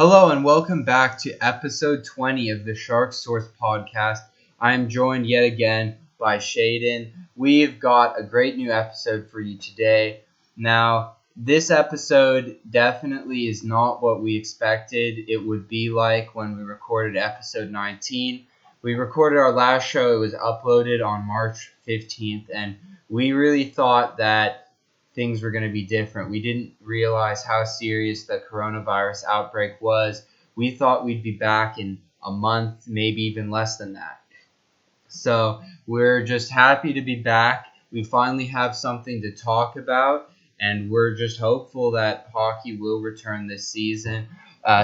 Hello and welcome back to episode 20 of the Shark Source podcast. I am joined yet again by Shaedon. We've got a great new episode for you today. Now, this episode definitely is not what we expected it would be like when we recorded episode 19. We recorded our last show. It was uploaded on March 15th, and we really thought that things were going to be different. We didn't realize how serious the coronavirus outbreak was. We thought we'd be back in a month, maybe even less than that. So we're just happy to be back. We finally have something to talk about, and we're just hopeful that hockey will return this season.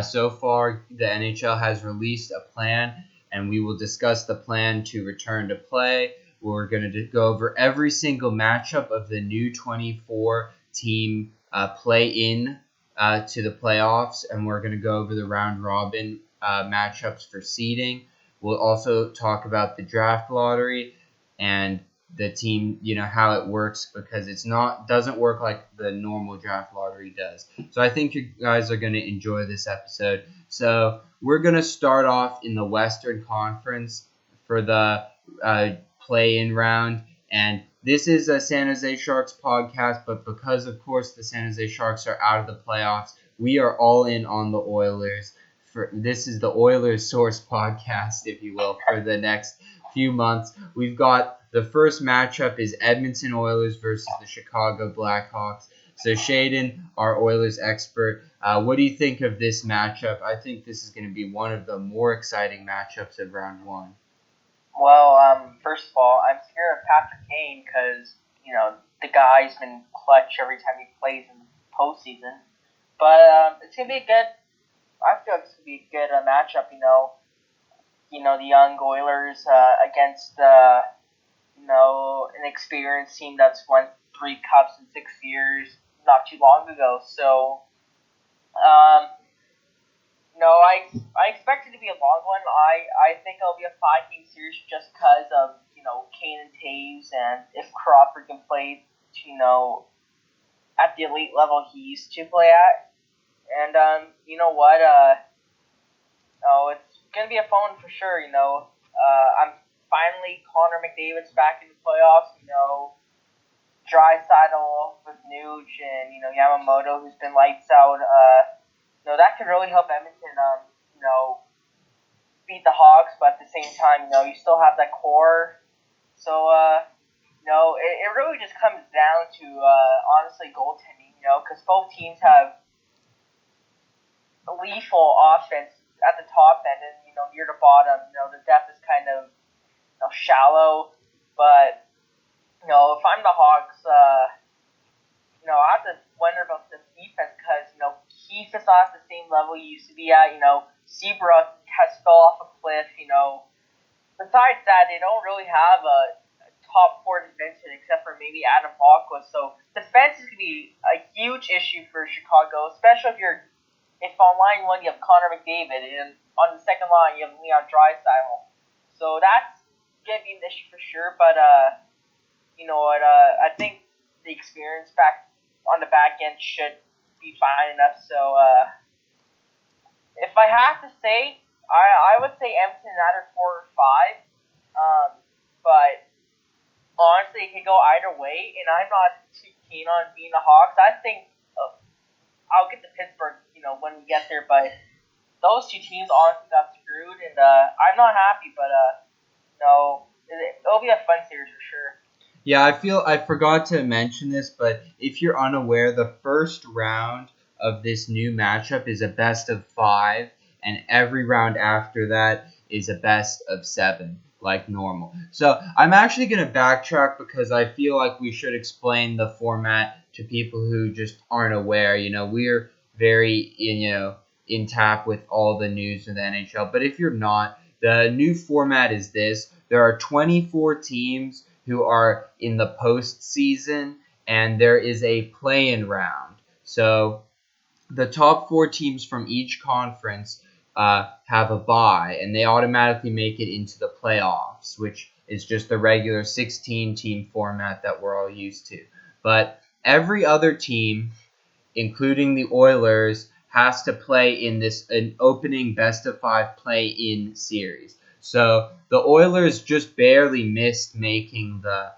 So far, the NHL has released a plan, and we will discuss the plan to return to play. We're going to go over every single matchup of the new 24-team play-in to the playoffs, and we're going to go over the round-robin matchups for seeding. We'll also talk about the draft lottery and the team, how it works, because doesn't work like the normal draft lottery does. So I think you guys are going to enjoy this episode. So we're going to start off in the Western Conference for the play-in round, and this is a San Jose Sharks podcast, but because of course the San Jose Sharks are out of the playoffs, we are all in on the Oilers. This is the Oilers Source podcast, if you will, for the next few months. We've got the first matchup is Edmonton Oilers versus the Chicago Blackhawks. So Shaedon, our Oilers expert, what do you think of this matchup? I think this is going to be one of the more exciting matchups of round one. Well, first of all, I'm scared of Patrick Kane because, the guy's been clutch every time he plays in the postseason. But it's going to be I feel like it's going to be a good matchup, the young Oilers against, an experienced team that's won 3 cups in 6 years not too long ago. So, I expect it to be a long one. I think it'll be a 5-game series just because of, Kane and Taves, and if Crawford can play, at the elite level he used to play at. And, it's going to be a fun one for sure, I'm finally Connor McDavid's back in the playoffs, Draisaitl with Nuge and, Yamamoto, who's been lights out. That could really help Edmonton, beat the Hawks, but at the same time, you still have that core. So, it really just comes down to, honestly, goaltending, because both teams have lethal offense at the top end and, near the bottom. The depth is kind of, shallow, but, if I'm the Hawks, I have to wonder about the defense because, Keith is not at the same level he used to be at. Seabrook has fell off a cliff. Besides that, they don't really have a top 4 defenseman except for maybe Adam Hawkwood. So defense is going to be a huge issue for Chicago, especially if on line 1 you have Connor McDavid and on the second line you have Leon Draisaitl. So that's going to be an issue for sure. But I think the experience back on the back end should be fine enough. So if I have to say, I would say Edmonton either 4 or 5. But honestly, it could go either way, and I'm not too keen on being the Hawks. I think I'll get to Pittsburgh, when we get there. But those 2 teams honestly got screwed, and I'm not happy. But it'll be a fun series for sure. Yeah, I forgot to mention this, but if you're unaware, the first round of this new matchup is a best of 5, and every round after that is a best of 7, like normal. So I'm actually going to backtrack because I feel like we should explain the format to people who just aren't aware. We're very, in tap with all the news in the NHL, but if you're not, the new format is this. There are 24 teams who are in the postseason, and there is a play-in round. So the top 4 teams from each conference have a bye, and they automatically make it into the playoffs, which is just the regular 16-team format that we're all used to. But every other team, including the Oilers, has to play in an opening best-of-5 play-in series. So the Oilers just barely missed making the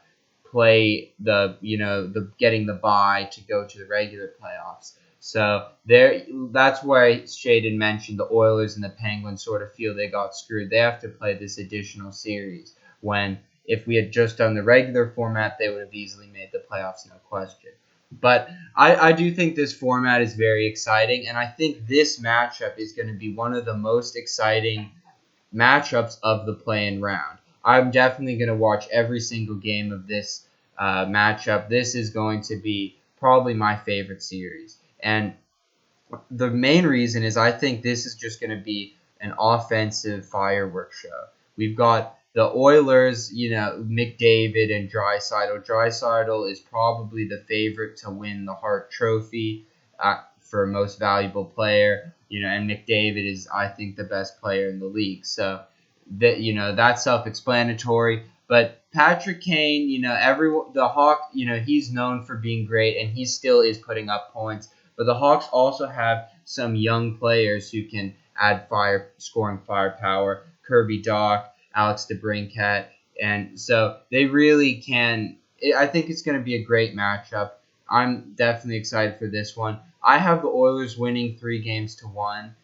getting the bye to go to the regular playoffs. So that's why Shaedon mentioned the Oilers and the Penguins sort of feel they got screwed. They have to play this additional series when if we had just done the regular format, they would have easily made the playoffs, no question. But I do think this format is very exciting, and I think this matchup is going to be one of the most exciting matchups of the play-in round. I'm definitely going to watch every single game of this matchup. This is going to be probably my favorite series. And the main reason is I think this is just going to be an offensive fireworks show. We've got the Oilers, McDavid and Draisaitl. Draisaitl is probably the favorite to win the Hart Trophy for most valuable player. And McDavid is, I think, the best player in the league. So that's self-explanatory. But Patrick Kane, the Hawk, he's known for being great, and he still is putting up points. But the Hawks also have some young players who can add scoring firepower. Kirby Dach, Alex DeBrincat, and so they really can. I think it's going to be a great matchup. I'm definitely excited for this one. I have the Oilers winning 3-1.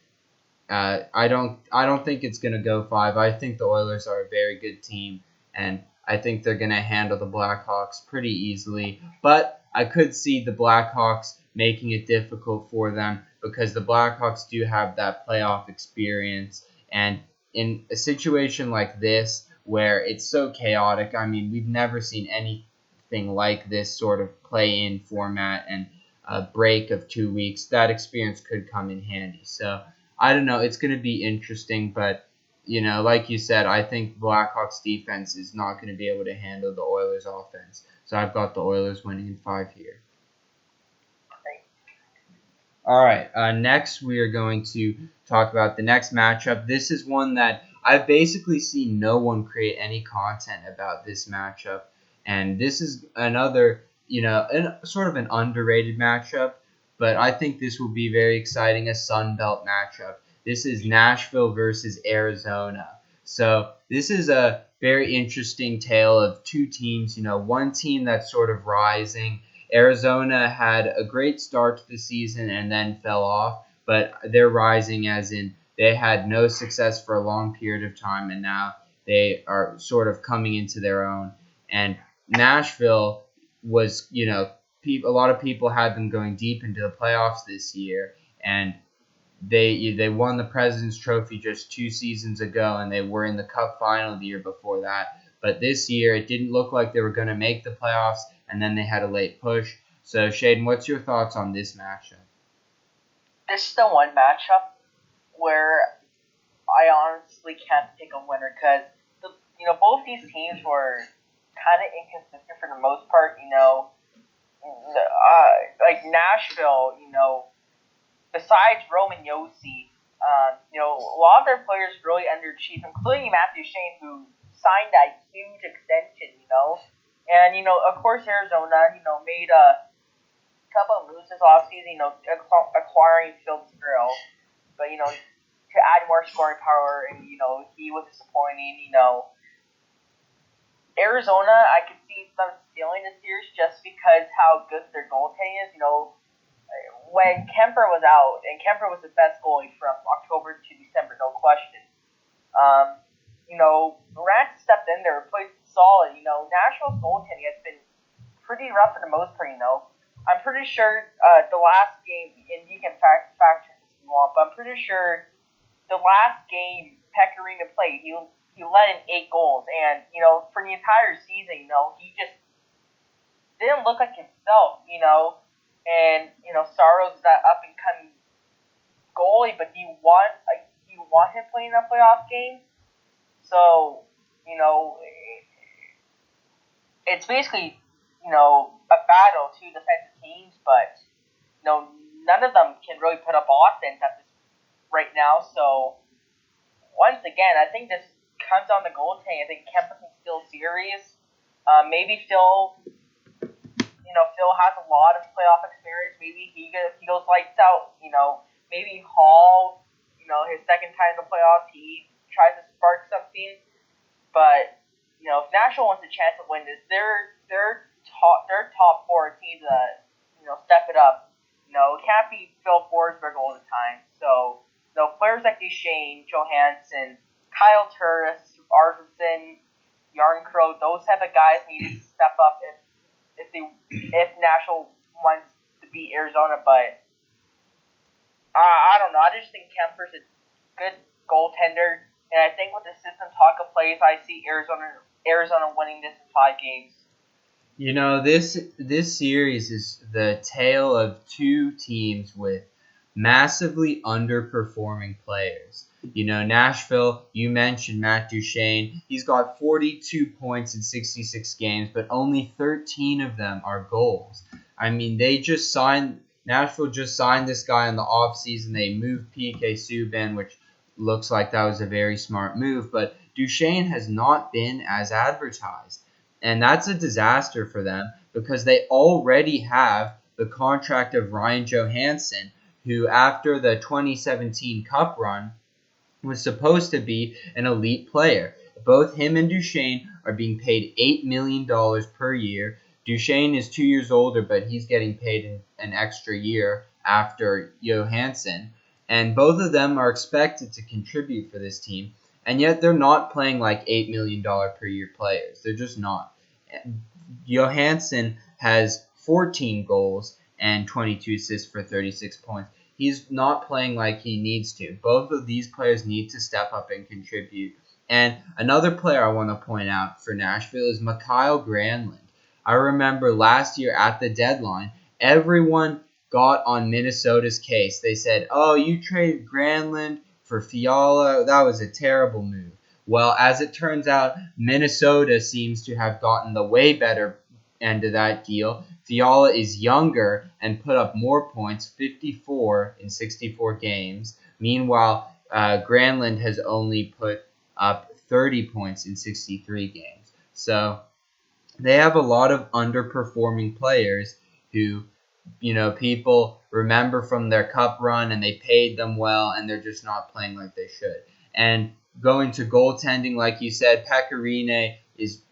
I don't think it's gonna go 5. I think the Oilers are a very good team, and I think they're gonna handle the Blackhawks pretty easily. But I could see the Blackhawks making it difficult for them because the Blackhawks do have that playoff experience, and in a situation like this where it's so chaotic, I mean, we've never seen anything like this sort of play-in format and a break of 2 weeks. That experience could come in handy. So I don't know. It's going to be interesting, but, like you said, I think Blackhawks defense is not going to be able to handle the Oilers offense. So I've got the Oilers winning in 5 here. All right. Next, we are going to talk about the next matchup. This is one that I've basically seen no one create any content about this matchup. And this is another, sort of an underrated matchup. But I think this will be very exciting, a Sun Belt matchup. This is Nashville versus Arizona. So this is a very interesting tale of two teams. One team that's sort of rising. Arizona had a great start to the season and then fell off, but they're rising as in they had no success for a long period of time, and now they are sort of coming into their own. And Nashville was, a lot of people had them going deep into the playoffs this year, and they won the President's Trophy just 2 seasons ago, and they were in the Cup final the year before that. But this year, it didn't look like they were going to make the playoffs, and then they had a late push. So, Shaedon, what's your thoughts on this matchup? This is the one matchup where I honestly can't pick a winner because both these teams were kind of inconsistent for the most part. Like Nashville, besides Roman Yossi, a lot of their players really underachieved, including Matthew Shane, who signed that huge extension. And of course Arizona, made a couple of moves this offseason, acquiring Phil Skrill, but to add more scoring power, and he was disappointing. Arizona, I could see them stealing the series just because how good their goaltending is. When Kemper was out, and Kemper was the best goalie from October to December, no question. Morant stepped in there, played solid. Nashville's goaltending has been pretty rough for the most part. I'm pretty sure the last game, and you can fact check this if you want, but I'm pretty sure the last game Pecorino played, he let in 8 goals, and for the entire season, he just didn't look like himself, and Saros is that up and coming goalie, but do you want him playing a playoff game? So it's basically a battle, two defensive teams, but none of them can really put up offense at this right now. So once again, I think this comes on the goaltending. I think Kemper can still series. Maybe Phil has a lot of playoff experience. Maybe he goes lights out. maybe Hall, his second time in the playoffs, he tries to spark something. But if Nashville wants a chance to win this, their top four teams step it up. It can't be Phil Forsberg all the time. So players like Duchesne, Johansson, Kyle Turris, Arvidsson, Yarncrow, those type of guys need to step up if Nashville wants to beat Arizona. But I don't know. I just think Kemper's a good goaltender, and I think with the system Taka plays, I see Arizona winning this in 5 games. This series is the tale of two teams with massively underperforming players. Nashville, you mentioned Matt Duchesne. He's got 42 points in 66 games, but only 13 of them are goals. I mean, Nashville just signed this guy in the offseason. They moved PK Subban, which looks like that was a very smart move, but Duchesne has not been as advertised. And that's a disaster for them because they already have the contract of Ryan Johansson, who after the 2017 Cup run was supposed to be an elite player. Both him and Duchesne are being paid $8 million per year. Duchesne is 2 years older, but he's getting paid an extra year after Johansson. And both of them are expected to contribute for this team. And yet they're not playing like $8 million per year players. They're just not. Johansson has 14 goals and 22 assists for 36 points. He's not playing like he needs to. Both of these players need to step up and contribute. And another player I want to point out for Nashville is Mikael Granlund. I remember last year at the deadline, everyone got on Minnesota's case. They said, oh, you traded Granlund for Fiala. That was a terrible move. Well, as it turns out, Minnesota seems to have gotten the way better end of that deal. Fiala is younger and put up more points, 54 in 64 games. Meanwhile, Granlund has only put up 30 points in 63 games. So they have a lot of underperforming players who, people remember from their cup run and they paid them well and they're just not playing like they should. And going to goaltending, like you said, Pecorine is,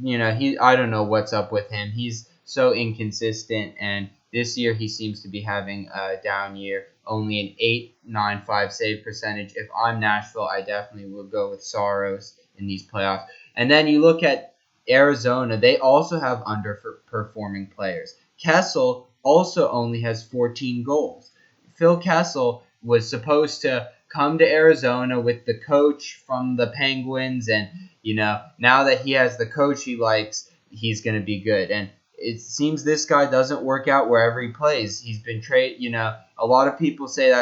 I don't know what's up with him. He's so inconsistent, and this year he seems to be having a down year. Only an .895 save percentage. If I'm Nashville, I definitely will go with Saros in these playoffs. And then you look at Arizona. They also have underperforming players. Kessel also only has 14 goals. Phil Kessel was supposed to come to Arizona with the coach from the Penguins, and now that he has the coach he likes, he's going to be good. And it seems this guy doesn't work out wherever he plays. He's been traded. A lot of people say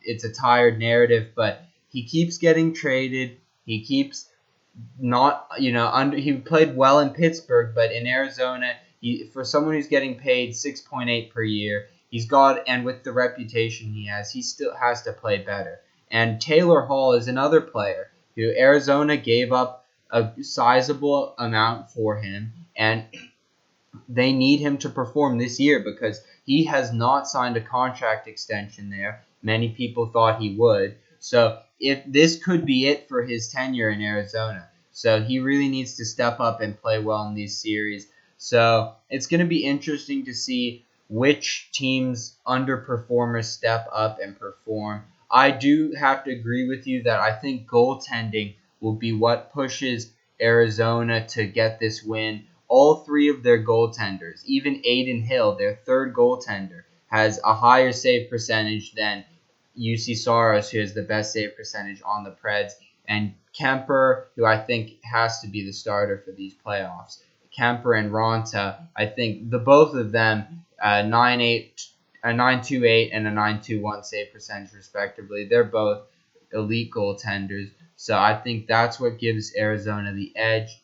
it's a tired narrative, but he keeps getting traded. He keeps not, he played well in Pittsburgh, but in Arizona, for someone who's getting paid 6.8 per year, and with the reputation he has, he still has to play better. And Taylor Hall is another player who Arizona gave up a sizable amount for him, and they need him to perform this year because he has not signed a contract extension there. Many people thought he would. So if this could be it for his tenure in Arizona. So he really needs to step up and play well in these series. So it's going to be interesting to see which teams underperformers step up and perform. I do have to agree with you that I think goaltending will be what pushes Arizona to get this win. All three of their goaltenders, even Adin Hill, their third goaltender, has a higher save percentage than UC Saros, who has the best save percentage on the Preds, and Kemper, who I think has to be the starter for these playoffs. Kemper and Ronta, I think both of them, 9.8, a 9.28 and a 9.21 save percentage respectively. They're both elite goaltenders, so I think that's what gives Arizona the edge.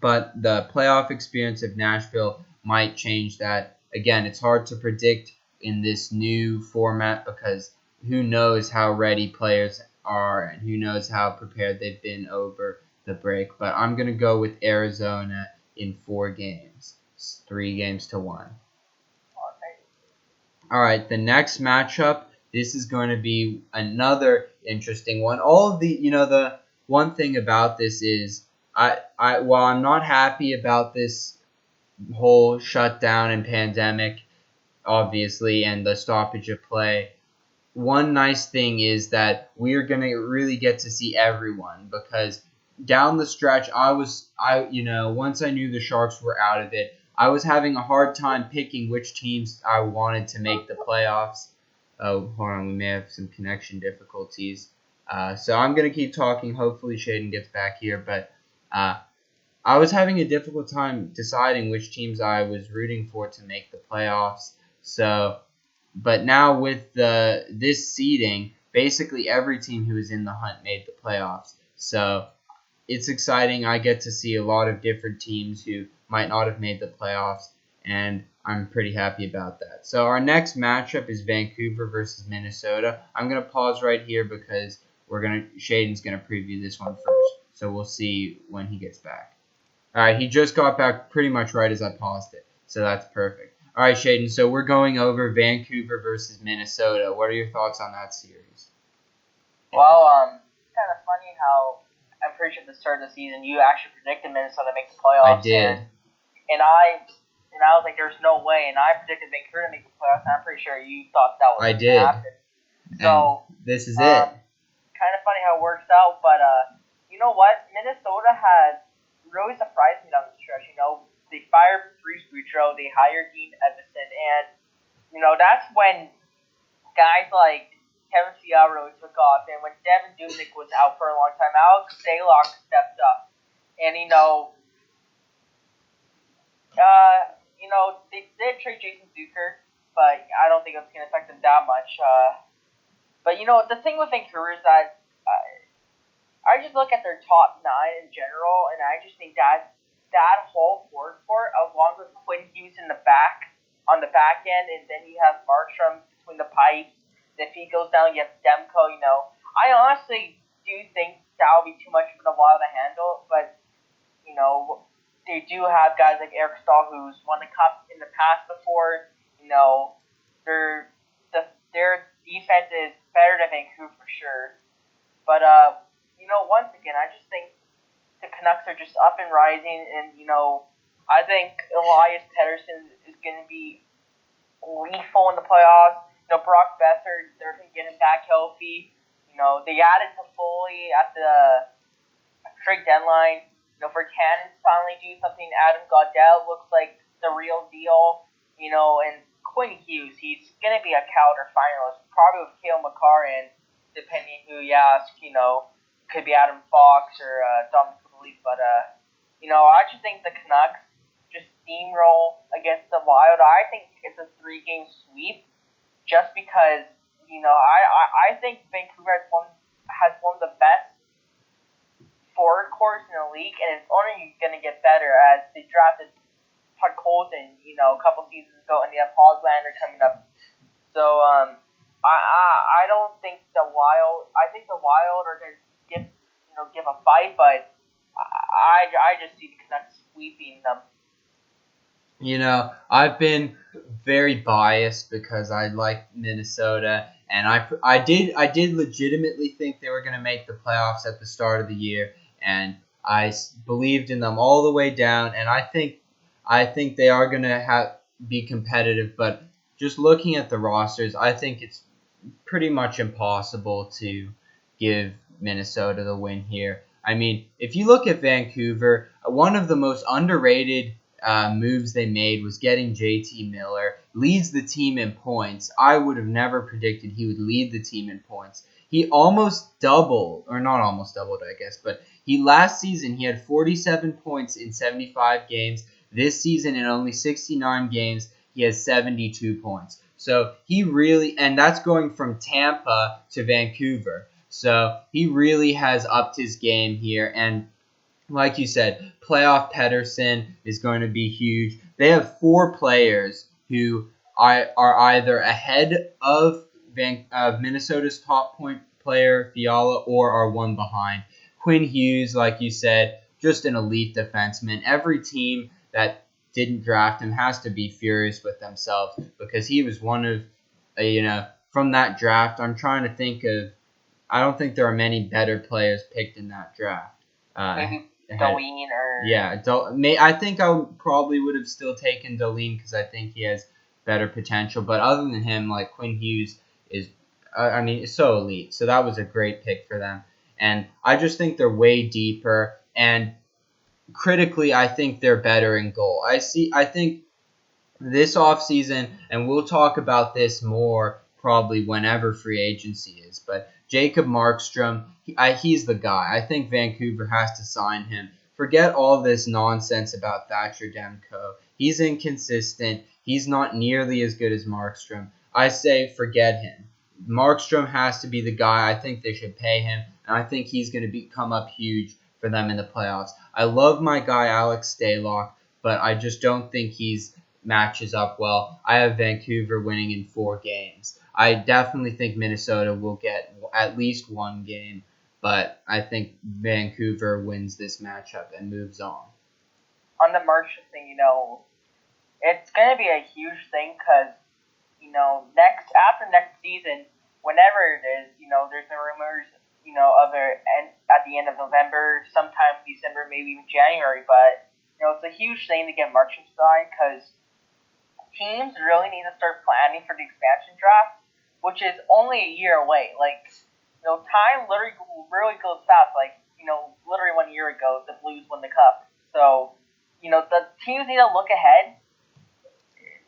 But the playoff experience of Nashville might change that. Again, it's hard to predict in this new format because who knows how ready players are and who knows how prepared they've been over the break. But I'm going to go with Arizona in 4 games. It's 3-1. All right, the next matchup this is going to be another interesting one. All of the one thing about this is while I'm not happy about this whole shutdown and pandemic, obviously, and the stoppage of play, one nice thing is that we're gonna really get to see everyone, because down the stretch once I knew the Sharks were out of it, I was having a hard time picking which teams I wanted to make the playoffs. Oh, hold on, we may have some connection difficulties. So I'm gonna keep talking. Hopefully Shaedon gets back here, but I was having a difficult time deciding which teams I was rooting for to make the playoffs. So, but now with this seeding, basically every team who was in the hunt made the playoffs. So it's exciting. I get to see a lot of different teams who might not have made the playoffs, and I'm pretty happy about that. So our next matchup is Vancouver versus Minnesota. I'm gonna pause right here because Shaedon's gonna preview this one first. So we'll see when he gets back. All right, he just got back pretty much right as I paused it, so that's perfect. All right, Shaedon, so we're going over Vancouver versus Minnesota. What are your thoughts on that series? Well, it's kind of funny how I'm pretty sure at the start of the season you actually predicted Minnesota to make the playoffs. I did. And I was like, there's no way. And I predicted Vancouver to make the playoffs, and I'm pretty sure you thought that was going to happen. So this is it. Kind of funny how it works out, but you know what? Minnesota has really surprised me down the stretch. They fired Bruce Boudreau, they hired Dean Evason, and that's when guys like Kevin Fiala really took off. And when Devin Dubnyk was out for a long time, Alex Stalock stepped up, and they did trade Jason Zucker, but I don't think it's going to affect them that much. But the thing with Vancouver is that I just look at their top 9 in general, and I just think that whole forward court, along with Quinn Hughes in the back, on the back end, and then you have Markstrom between the pipes. If he goes down, you have Demko. I honestly do think that would be too much for the Wild to handle, but they do have guys like Eric Stahl, who's won the cup in the past before. Their defense is better than Vancouver for sure. But once again, I just think the Canucks are just up and rising, and I think Elias Pettersson is going to be lethal in the playoffs. Brock Besser, they're going to get him back healthy. They added Toffoli at the trade deadline. For Cannon to finally do something, Adam Gaudel looks like the real deal. And Quinn Hughes, he's going to be a Calder finalist, probably with Cale Makar, and depending who you ask, could be Adam Fox or Dominic Leaf. But, I just think the Canucks just steamroll against the Wild. I think it's a 3-game sweep just because, I think Vancouver has one of the best forward cores in the league, and it's only going to get better as they drafted Podkolzin, a couple seasons ago, and they have Hoglander coming up. So, I don't think the Wild. I think the Wild are going to give a fight, but I just see the Canucks sweeping them. I've been very biased because I like Minnesota, and I did legitimately think they were going to make the playoffs at the start of the year, and I believed in them all the way down, and I think they are going to be competitive, but just looking at the rosters, I think it's pretty much impossible to give Minnesota the win here. I mean, if you look at Vancouver, one of the most underrated moves they made was getting JT Miller. Leads the team in points. I would have never predicted he would lead the team in points. He almost doubled, or not almost doubled, I guess, but last season he had 47 points in 75 games. This season in only 69 games, he has 72 points. So he really, and that's going from Tampa to Vancouver. So he really has upped his game here, and like you said, playoff Pettersson is going to be huge. They have 4 players who are either ahead of Minnesota's top point player, Fiala, or are one behind. Quinn Hughes, like you said, just an elite defenseman. Every team that didn't draft him has to be furious with themselves because he was one of, from that draft, I'm trying to think of. I don't think there are many better players picked in that draft. Maybe Ahead. Dolene or Yeah, I think I probably would have still taken Dolene because I think he has better potential. But other than him, like Quinn Hughes is, I mean, is so elite. So that was a great pick for them. And I just think they're way deeper. And critically, I think they're better in goal. I think this offseason, and we'll talk about this more probably whenever free agency is, but Jacob Markstrom, he's the guy. I think Vancouver has to sign him. Forget all this nonsense about Thatcher Demko. He's inconsistent. He's not nearly as good as Markstrom. I say forget him. Markstrom has to be the guy. I think they should pay him, and I think he's going to come up huge for them in the playoffs. I love my guy Alex Stalock, but I just don't think he's matches up well. I have Vancouver winning in 4 games. I definitely think Minnesota will get at least 1 game, but I think Vancouver wins this matchup and moves on. On the Markstrom thing, it's going to be a huge thing because, after next season, whenever it is, there's the rumors, of it at the end of November, sometime December, maybe even January, but, it's a huge thing to get Markstrom signed because teams really need to start planning for the expansion draft, which is only a year away. Like, time literally really goes fast. Like, literally 1 year ago, the Blues won the Cup. So, the teams need to look ahead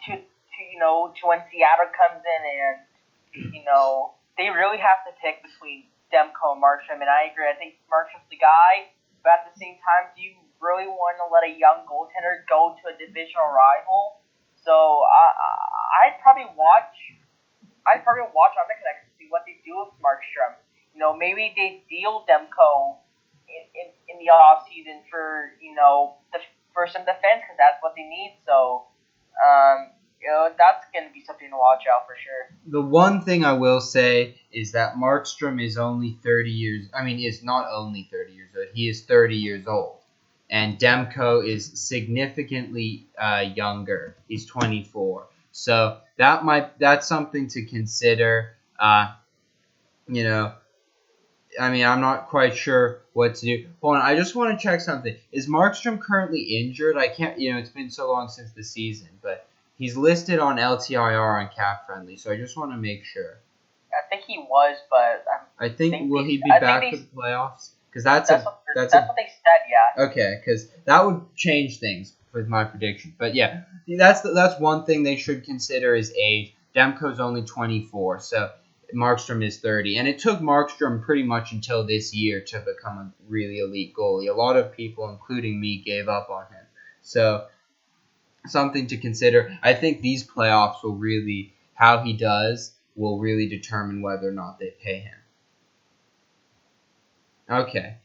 to when Seattle comes in and, they really have to pick between Demko and Markstrom. And I agree. I think Markstrom's the guy. But at the same time, do you really want to let a young goaltender go to a divisional rival? So I'd probably watch on the connection to see what they do with Markstrom. Maybe they deal Demko in the off season for for some defense because that's what they need. So that's going to be something to watch out for sure. The one thing I will say is that Markstrom is only 30 years. I mean, is not only 30 years old. He is 30 years old. And Demko is significantly younger. He's 24. So that's something to consider. I mean, I'm not quite sure what to do. Hold on, I just want to check something. Is Markstrom currently injured? I can't. It's been so long since the season, but he's listed on LTIR on Cap Friendly, so I just want to make sure. I think he was, but I think will he be back for the playoffs? Because that's what they said, yeah. Okay, because that would change things with my prediction. But yeah, that's one thing they should consider is age. Demko's only 24, so Markstrom is 30. And it took Markstrom pretty much until this year to become a really elite goalie. A lot of people, including me, gave up on him. So something to consider. I think these playoffs will really, how he does, will really determine whether or not they pay him. Okay,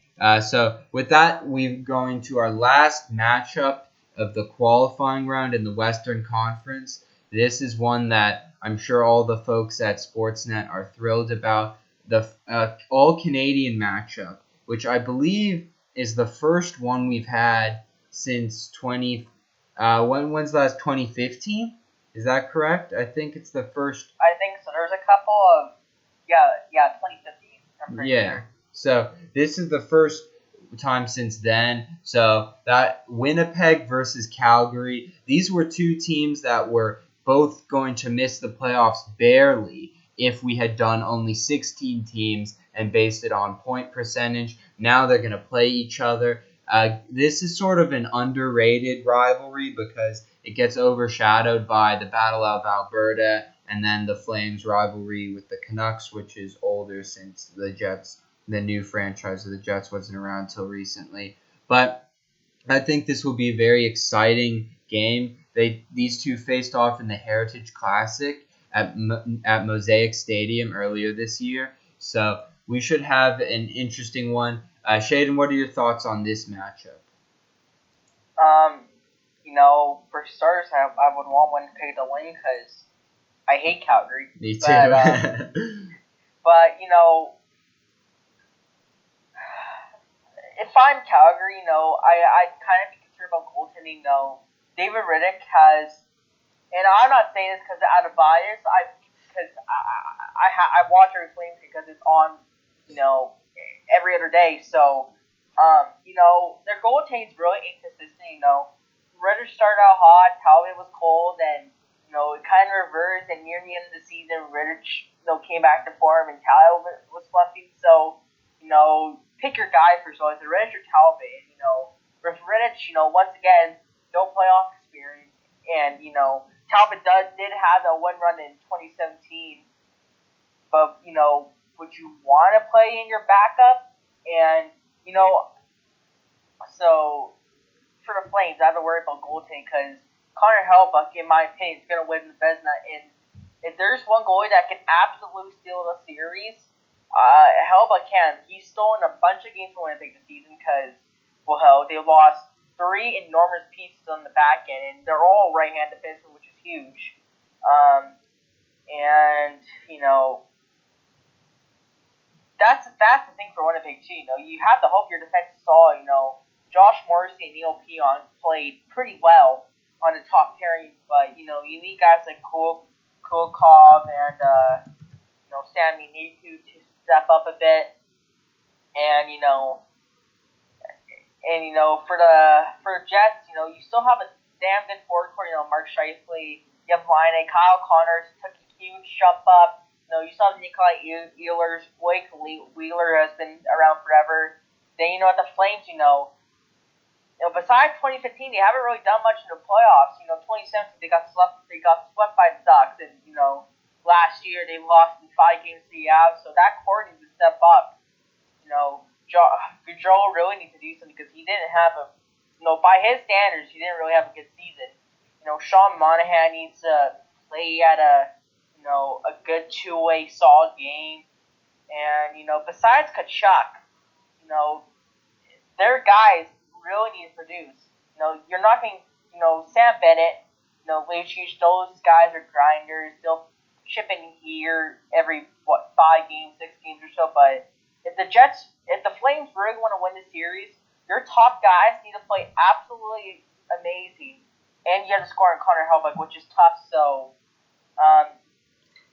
so with that, we're going to our last matchup of the qualifying round in the Western Conference. This is one that I'm sure all the folks at Sportsnet are thrilled about. The all-Canadian matchup, which I believe is the first one we've had since when's the last 2015? Is that correct? I think it's the first. I think so. There's a couple of 2015. Yeah. Sure. So this is the first time since then. So that Winnipeg versus Calgary, these were two teams that were both going to miss the playoffs barely if we had done only 16 teams and based it on point percentage. Now they're going to play each other. This is sort of an underrated rivalry because it gets overshadowed by the Battle of Alberta and then the Flames rivalry with the Canucks, which is older since the new franchise of the Jets wasn't around until recently. But I think this will be a very exciting game. These two faced off in the Heritage Classic at Mosaic Stadium earlier this year. So we should have an interesting one. Shaedon, what are your thoughts on this matchup? For starters, I would want Winnipeg to win because I hate Calgary. Me too. But if I'm Calgary, I'd kind of be concerned about goaltending. David Riddick has, and I'm not saying this because out of bias, because I watch every Flames because it's on, you know, every other day. So, their goaltending's really inconsistent. Ritter started out hot, Talbot was cold, and it kind of reversed. And near the end of the season, Ritter came back to form, and Talbot was slumping. So, pick your guy first. So, is it Ritter or Talbot? And with Ritter, once again, no playoff experience, and Talbot did have that one run in 2017, but would you want to play in your backup? And so for the Flames, I have to worry about goaltending because Connor Hellebuyck, in my opinion, is going to win the Vezina. And if there's one goalie that can absolutely steal the series, Hellebuyck can. He's stolen a bunch of games for Winnipeg this season because, they lost 3 enormous pieces on the back end, and they're all right-handed defensemen, which is huge. And that's the thing for Winnipeg too. You have to hope your defense is solid. Josh Morrissey and Neil Pionk played pretty well on the top pairing, but you need guys like Kulikov and Sammy Niku to step up a bit, and for the Jets, you still have a damn good forward core. Mark Scheifele, you have Laine, Kyle Connors took a huge jump up. You still have Nikolai Ehlers, Blake Wheeler has been around forever. Then at the Flames, besides 2015, they haven't really done much in the playoffs. 2017 they got swept by the Ducks, and last year they lost in 5 games to the Avs. So that core needs to step up. Gaudreau really needs to do something because he didn't have by his standards, he didn't really have a good season. Sean Monahan needs to play at a good two-way solid game. And, besides Kachuk, their guys really need to produce. You're not going Sam Bennett, Lucic, those guys are grinders. They'll chip in here every, 5 games, 6 games or so. But if the Flames really want to win the series, your top guys need to play absolutely amazing. And you have to score on Connor Hellebuyck, which is tough. So,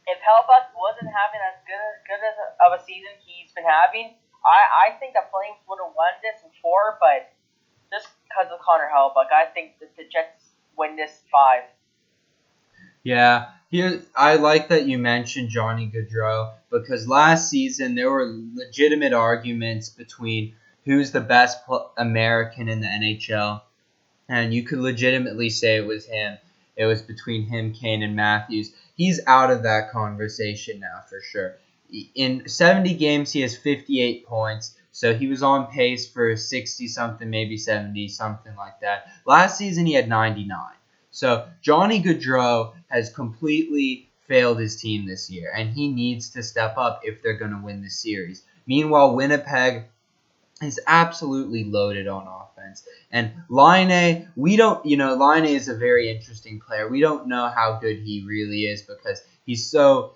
if Hellebuyck wasn't having as good of a season he's been having, I think the Flames would have won this in 4, but just because of Connor Hellebuyck, I think that the Jets win this 5. Yeah, I like that you mentioned Johnny Gaudreau because last season there were legitimate arguments between who's the best American in the NHL, and you could legitimately say it was him. It was between him, Kane, and Matthews. He's out of that conversation now for sure. In 70 games, he has 58 points, so he was on pace for 60-something, maybe 70, something like that. Last season, he had 99. So Johnny Gaudreau has completely failed his team this year, and he needs to step up if they're going to win the series. Meanwhile, Winnipeg is absolutely loaded on offense. And Laine, Laine is a very interesting player. We don't know how good he really is because he's so,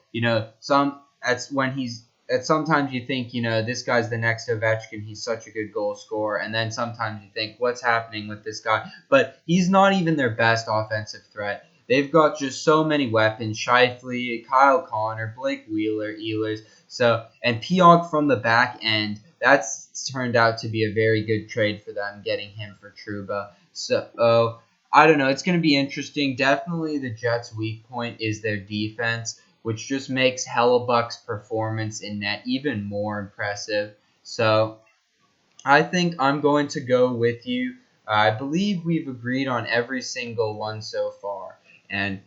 sometimes you think, this guy's the next Ovechkin. He's such a good goal scorer. And then sometimes you think, what's happening with this guy? But he's not even their best offensive threat. They've got just so many weapons. Scheifele, Kyle Connor, Blake Wheeler, Ehlers. And Pionk from the back end. That's turned out to be a very good trade for them, getting him for Trouba. So, I don't know. It's going to be interesting. Definitely the Jets' weak point is their defense, which just makes Hellebuck's performance in net even more impressive. So, I think I'm going to go with you. I believe we've agreed on every single one so far, and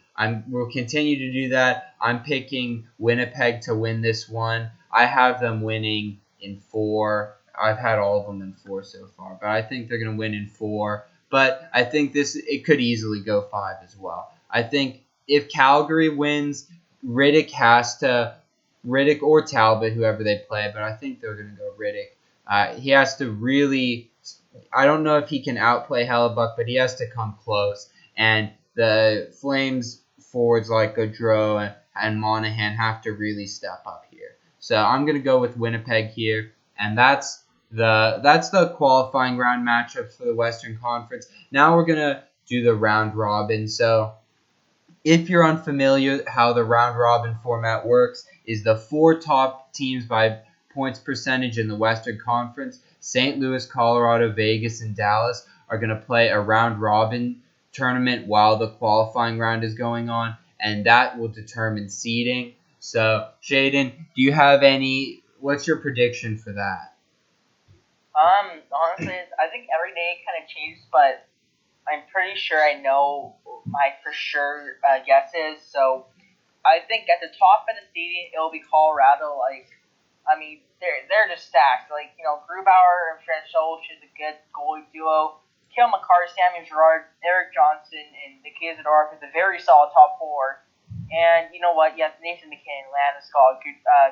we'll continue to do that. I'm picking Winnipeg to win this one. I have them winning in 4. I've had all of them in 4 so far, but I think they're going to win in 4. But I think it could easily go 5 as well. I think if Calgary wins, Riddick or Talbot, whoever they play, but I think they're going to go Riddick. He has to really, I don't know if he can outplay Hellebuyck, but he has to come close. And the Flames forwards like Gaudreau and Monahan have to really step up here. So I'm going to go with Winnipeg here, and that's the qualifying round matchups for the Western Conference. Now we're going to do the round robin. So If you're unfamiliar, how the round robin format works is the 4 top teams by points percentage in the Western Conference, St. Louis, Colorado, Vegas, and Dallas, are going to play a round robin tournament while the qualifying round is going on, and that will determine seeding. So, Shaedon, do you have what's your prediction for that? Honestly, I think every day kind of changes, but I'm pretty sure I know my for sure guesses. So I think at the top of the seeding, it'll be Colorado. I mean, they're just stacked. Grubauer and Francois is a good goalie duo. Kale McCarr, Sammy Girard, Eric Johnson, and Nikita Zadorov is a very solid top four. And you know what? Yes, Nathan McKinnon, Landeskog,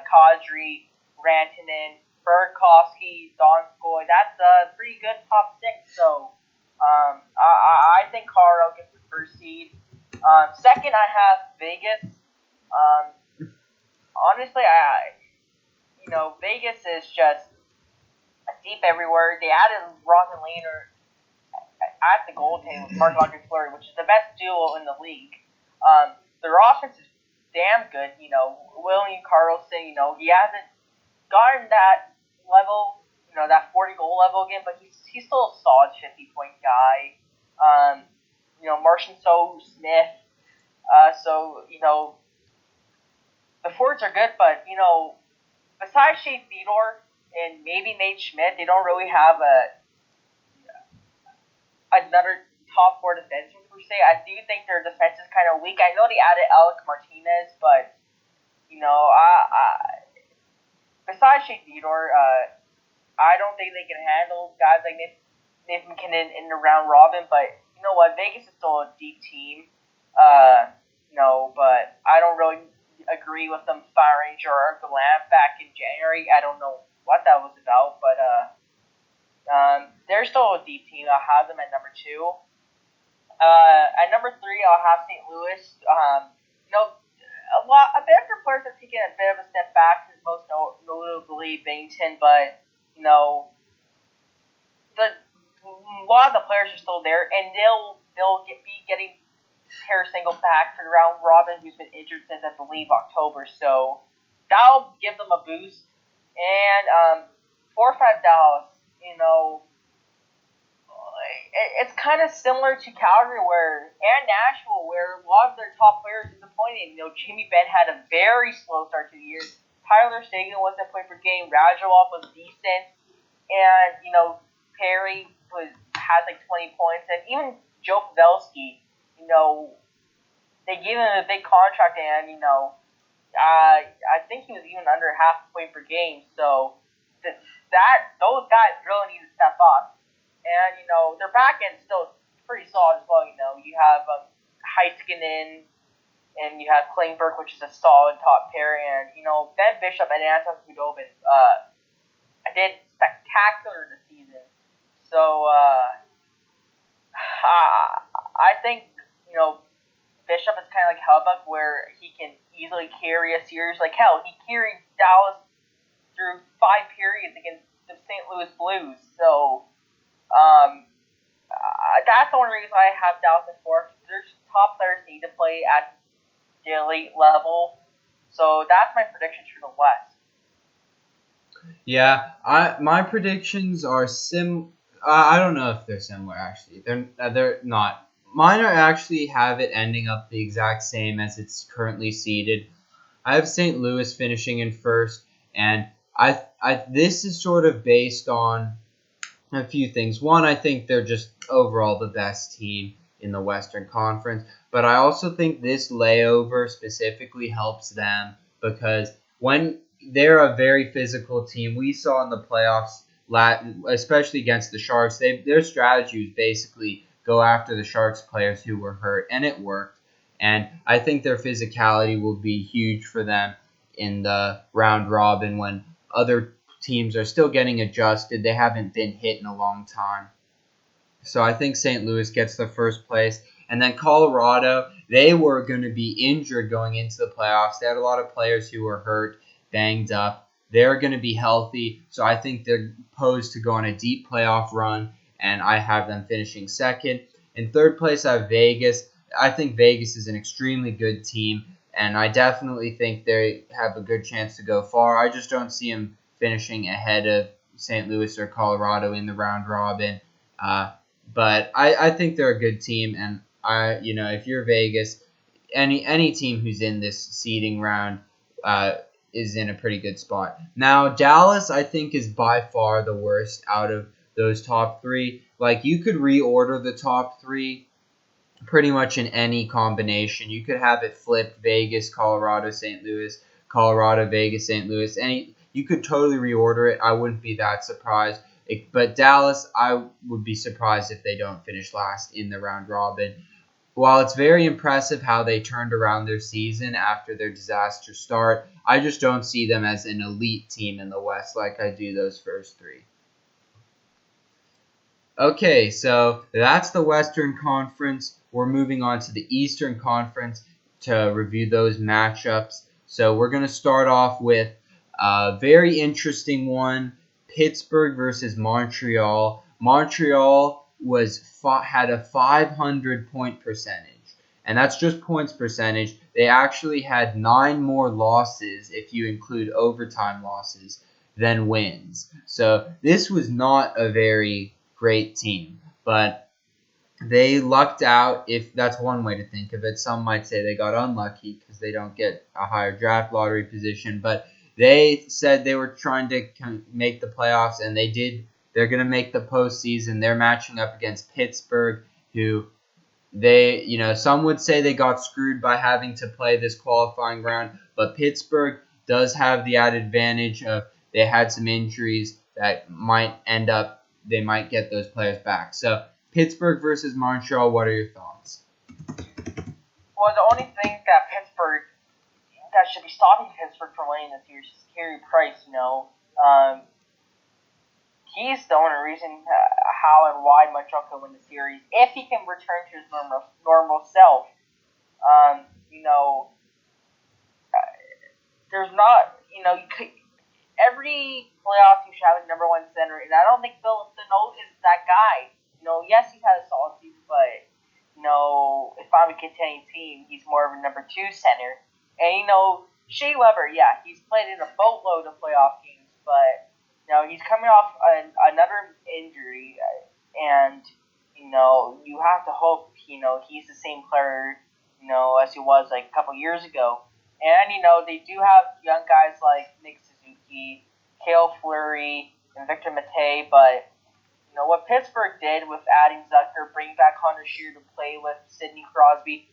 Kadri, Rantanen, Burakovsky, Donskoy. That's a pretty good top six. So I think Colorado gets the first seed. Second, I have Vegas. Honestly, Vegas is just deep everywhere. They added Robin Lehner at the goaltender with Marc-Andre Fleury, which is the best duo in the league. Their offense is damn good. William Karlsson, he hasn't gotten that level, that 40-goal level again, but he's still a solid 50-point guy. Martian Smith. The forwards are good, but, besides Shea Theodore and maybe Nate Schmidt, they don't really have another top four defenseman per se. I do think their defense is kind of weak. I know they added Alec Martinez, but besides Shea Theodore, I don't think they can handle guys like Nick McKinnon in the round robin. But you know what, Vegas is still a deep team. But I don't really agree with them firing Gerard Gallant back in January. I don't know what that was about, but they're still a deep team. I'll have them at number 2. At number 3, I'll have St. Louis. A bit of their players have taken a bit of a step back, most notably Bennington, but a lot of the players are still there, and they'll be getting Tarasenko back for the round robin, who's been injured since I believe October, so that'll give them a boost. And 4-5 Dallas, it's kind of similar to Calgary and Nashville, where a lot of their top players disappointed. Jimmy Benn had a very slow start to the year. Tyler Seguin wasn't playing per game. Radulov was decent, and Perry has like 20 points, and even Joe Pavelski. They gave him a big contract, and I think he was even under half a point per game. So those guys really need to step up. And, their back end's still pretty solid as well. You have Heiskanen, and you have Klingberg, which is a solid top pair. And, Ben Bishop and Anton Khudobin did spectacular this season. So, I think, Bishop is kind of like Hellbuck, where he can easily carry a series. Like, hell, he carried Dallas through 5 periods against the St. Louis Blues. So, that's the only reason I have Dallas at 4. Their top players need to play at the elite level. So that's my predictions for the West. Yeah, my predictions are I don't know if they're similar actually. They're not. Mine are actually have it ending up the exact same as it's currently seeded. I have St. Louis finishing in first, and this is sort of based on a few things. One, I think they're just overall the best team in the Western Conference, but I also think this layover specifically helps them because when they're a very physical team, we saw in the playoffs, especially against the Sharks, their strategy was basically go after the Sharks players who were hurt, and it worked. And I think their physicality will be huge for them in the round robin when other teams are still getting adjusted. They haven't been hit in a long time. So I think St. Louis gets the first place. And then Colorado, they were going to be injured going into the playoffs. They had a lot of players who were hurt, banged up. They're going to be healthy. So I think they're posed to go on a deep playoff run. And I have them finishing second. In third place, I have Vegas. I think Vegas is an extremely good team, and I definitely think they have a good chance to go far. I just don't see them finishing ahead of St. Louis or Colorado in the round robin. Uh, but I think they're a good team, and if you're Vegas, any team who's in this seeding round is in a pretty good spot. Now Dallas, I think, is by far the worst out of those top three. Like, you could reorder the top three pretty much in any combination. You could have it flipped: Vegas, Colorado, St. Louis, Colorado, Vegas, St. Louis. You could totally reorder it. I wouldn't be that surprised. But Dallas, I would be surprised if they don't finish last in the round robin. While it's very impressive how they turned around their season after their disaster start, I just don't see them as an elite team in the West like I do those first three. Okay, so that's the Western Conference. We're moving on to the Eastern Conference to review those matchups. So we're going to start off with a very interesting one: Pittsburgh versus Montreal. Montreal had a 500-point percentage, and that's just points percentage. They actually had 9 more losses if you include overtime losses than wins. So this was not a very great team, but they lucked out, if that's one way to think of it. Some might say they got unlucky because they don't get a higher draft lottery position, but they said they were trying to make the playoffs, and they did. They're going to make the postseason. They're matching up against Pittsburgh, who some would say they got screwed by having to play this qualifying round, but Pittsburgh does have the added advantage of they had some injuries that they might get those players back. So Pittsburgh versus Montreal, what are your thoughts? Well, the only thing that should be stopping Pittsburgh from winning this year is Carey Price. He's the only reason how and why Montreal can win the series if he can return to his normal self. There's not, every playoff team should have a number one center, and I don't think Phil Deneau is that guy. Yes, he's had a solid season, but if I'm a contending team, he's more of a number two center. And Shea Weber, yeah, he's played in a boatload of playoff games, but he's coming off another injury, and you have to hope he's the same player as he was like a couple years ago. And they do have young guys like Nick Suzuki, Cale Fleury, and Victor Mete, but what Pittsburgh did with adding Zucker, bringing back Hunter Shearer to play with Sidney Crosby,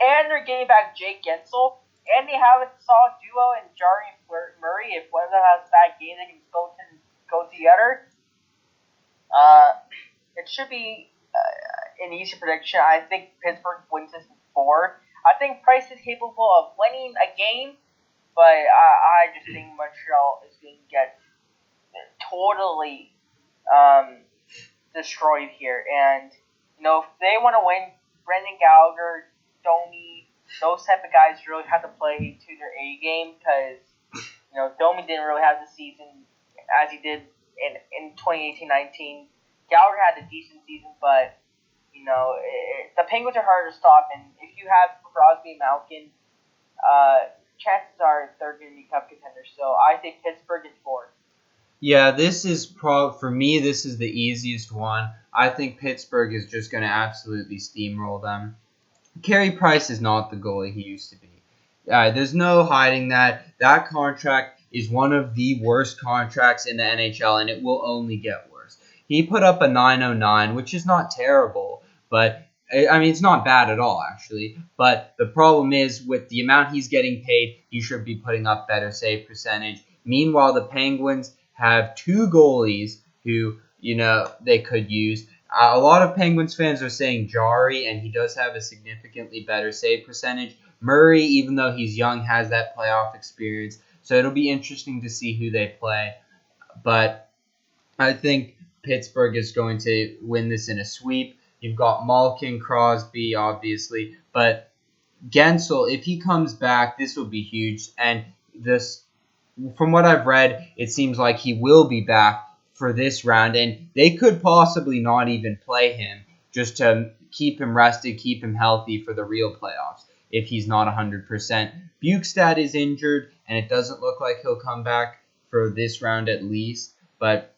and they're getting back Jake Gensel, and they have a solid duo in Jarry and Murray. If one of them has a bad game, they can go to the other. It should be an easy prediction. I think Pittsburgh wins this in 4. I think Price is capable of winning a game, but I just think Montreal is going to get totally destroyed here. And if they want to win, Brendan Gallagher, Domi, those type of guys really have to play to their A game, because Domi didn't really have the season as he did in 2018-19. Gallagher had a decent season, but the Penguins are hard to stop, and if you have Crosby and Malkin, chances are they're going to be cup contenders. So I think Pittsburgh in 4. Yeah, this is for me. This is the easiest one. I think Pittsburgh is just going to absolutely steamroll them. Carey Price is not the goalie he used to be. There's no hiding that. That contract is one of the worst contracts in the NHL, and it will only get worse. He put up a 909, which is not terrible, but it's not bad at all, actually. But the problem is, with the amount he's getting paid, he should be putting up better save percentage. Meanwhile, the Penguins have 2 goalies who, they could use. A lot of Penguins fans are saying Jarry, and he does have a significantly better save percentage. Murray, even though he's young, has that playoff experience. So it'll be interesting to see who they play. But I think Pittsburgh is going to win this in a sweep. You've got Malkin, Crosby, obviously. But Gensel, if he comes back, this will be huge. And from what I've read, it seems like he will be back for this round, and they could possibly not even play him just to keep him rested, keep him healthy for the real playoffs if he's not 100%. Bukestad is injured, and it doesn't look like he'll come back for this round at least. But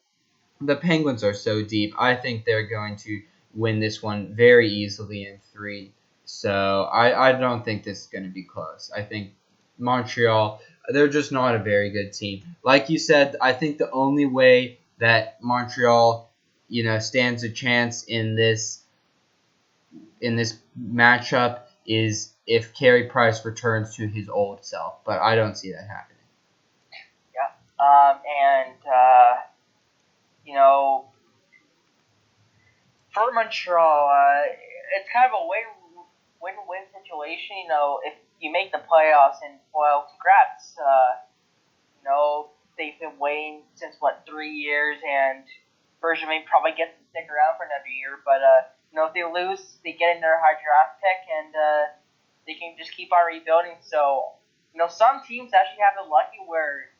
the Penguins are so deep. I think they're going to win this one very easily in 3. So I don't think this is going to be close. I think Montreal, they're just not a very good team. Like you said, I think the only way that Montreal, stands a chance in this matchup is if Carey Price returns to his old self. But I don't see that happening. Yeah. For Montreal, it's kind of a win-win situation. If you make the playoffs, and well, congrats. They've been waiting since 3 years, and Bergevin probably gets to stick around for another year. But if they lose, they get in their high draft pick, and they can just keep on rebuilding. So, some teams actually have it lucky where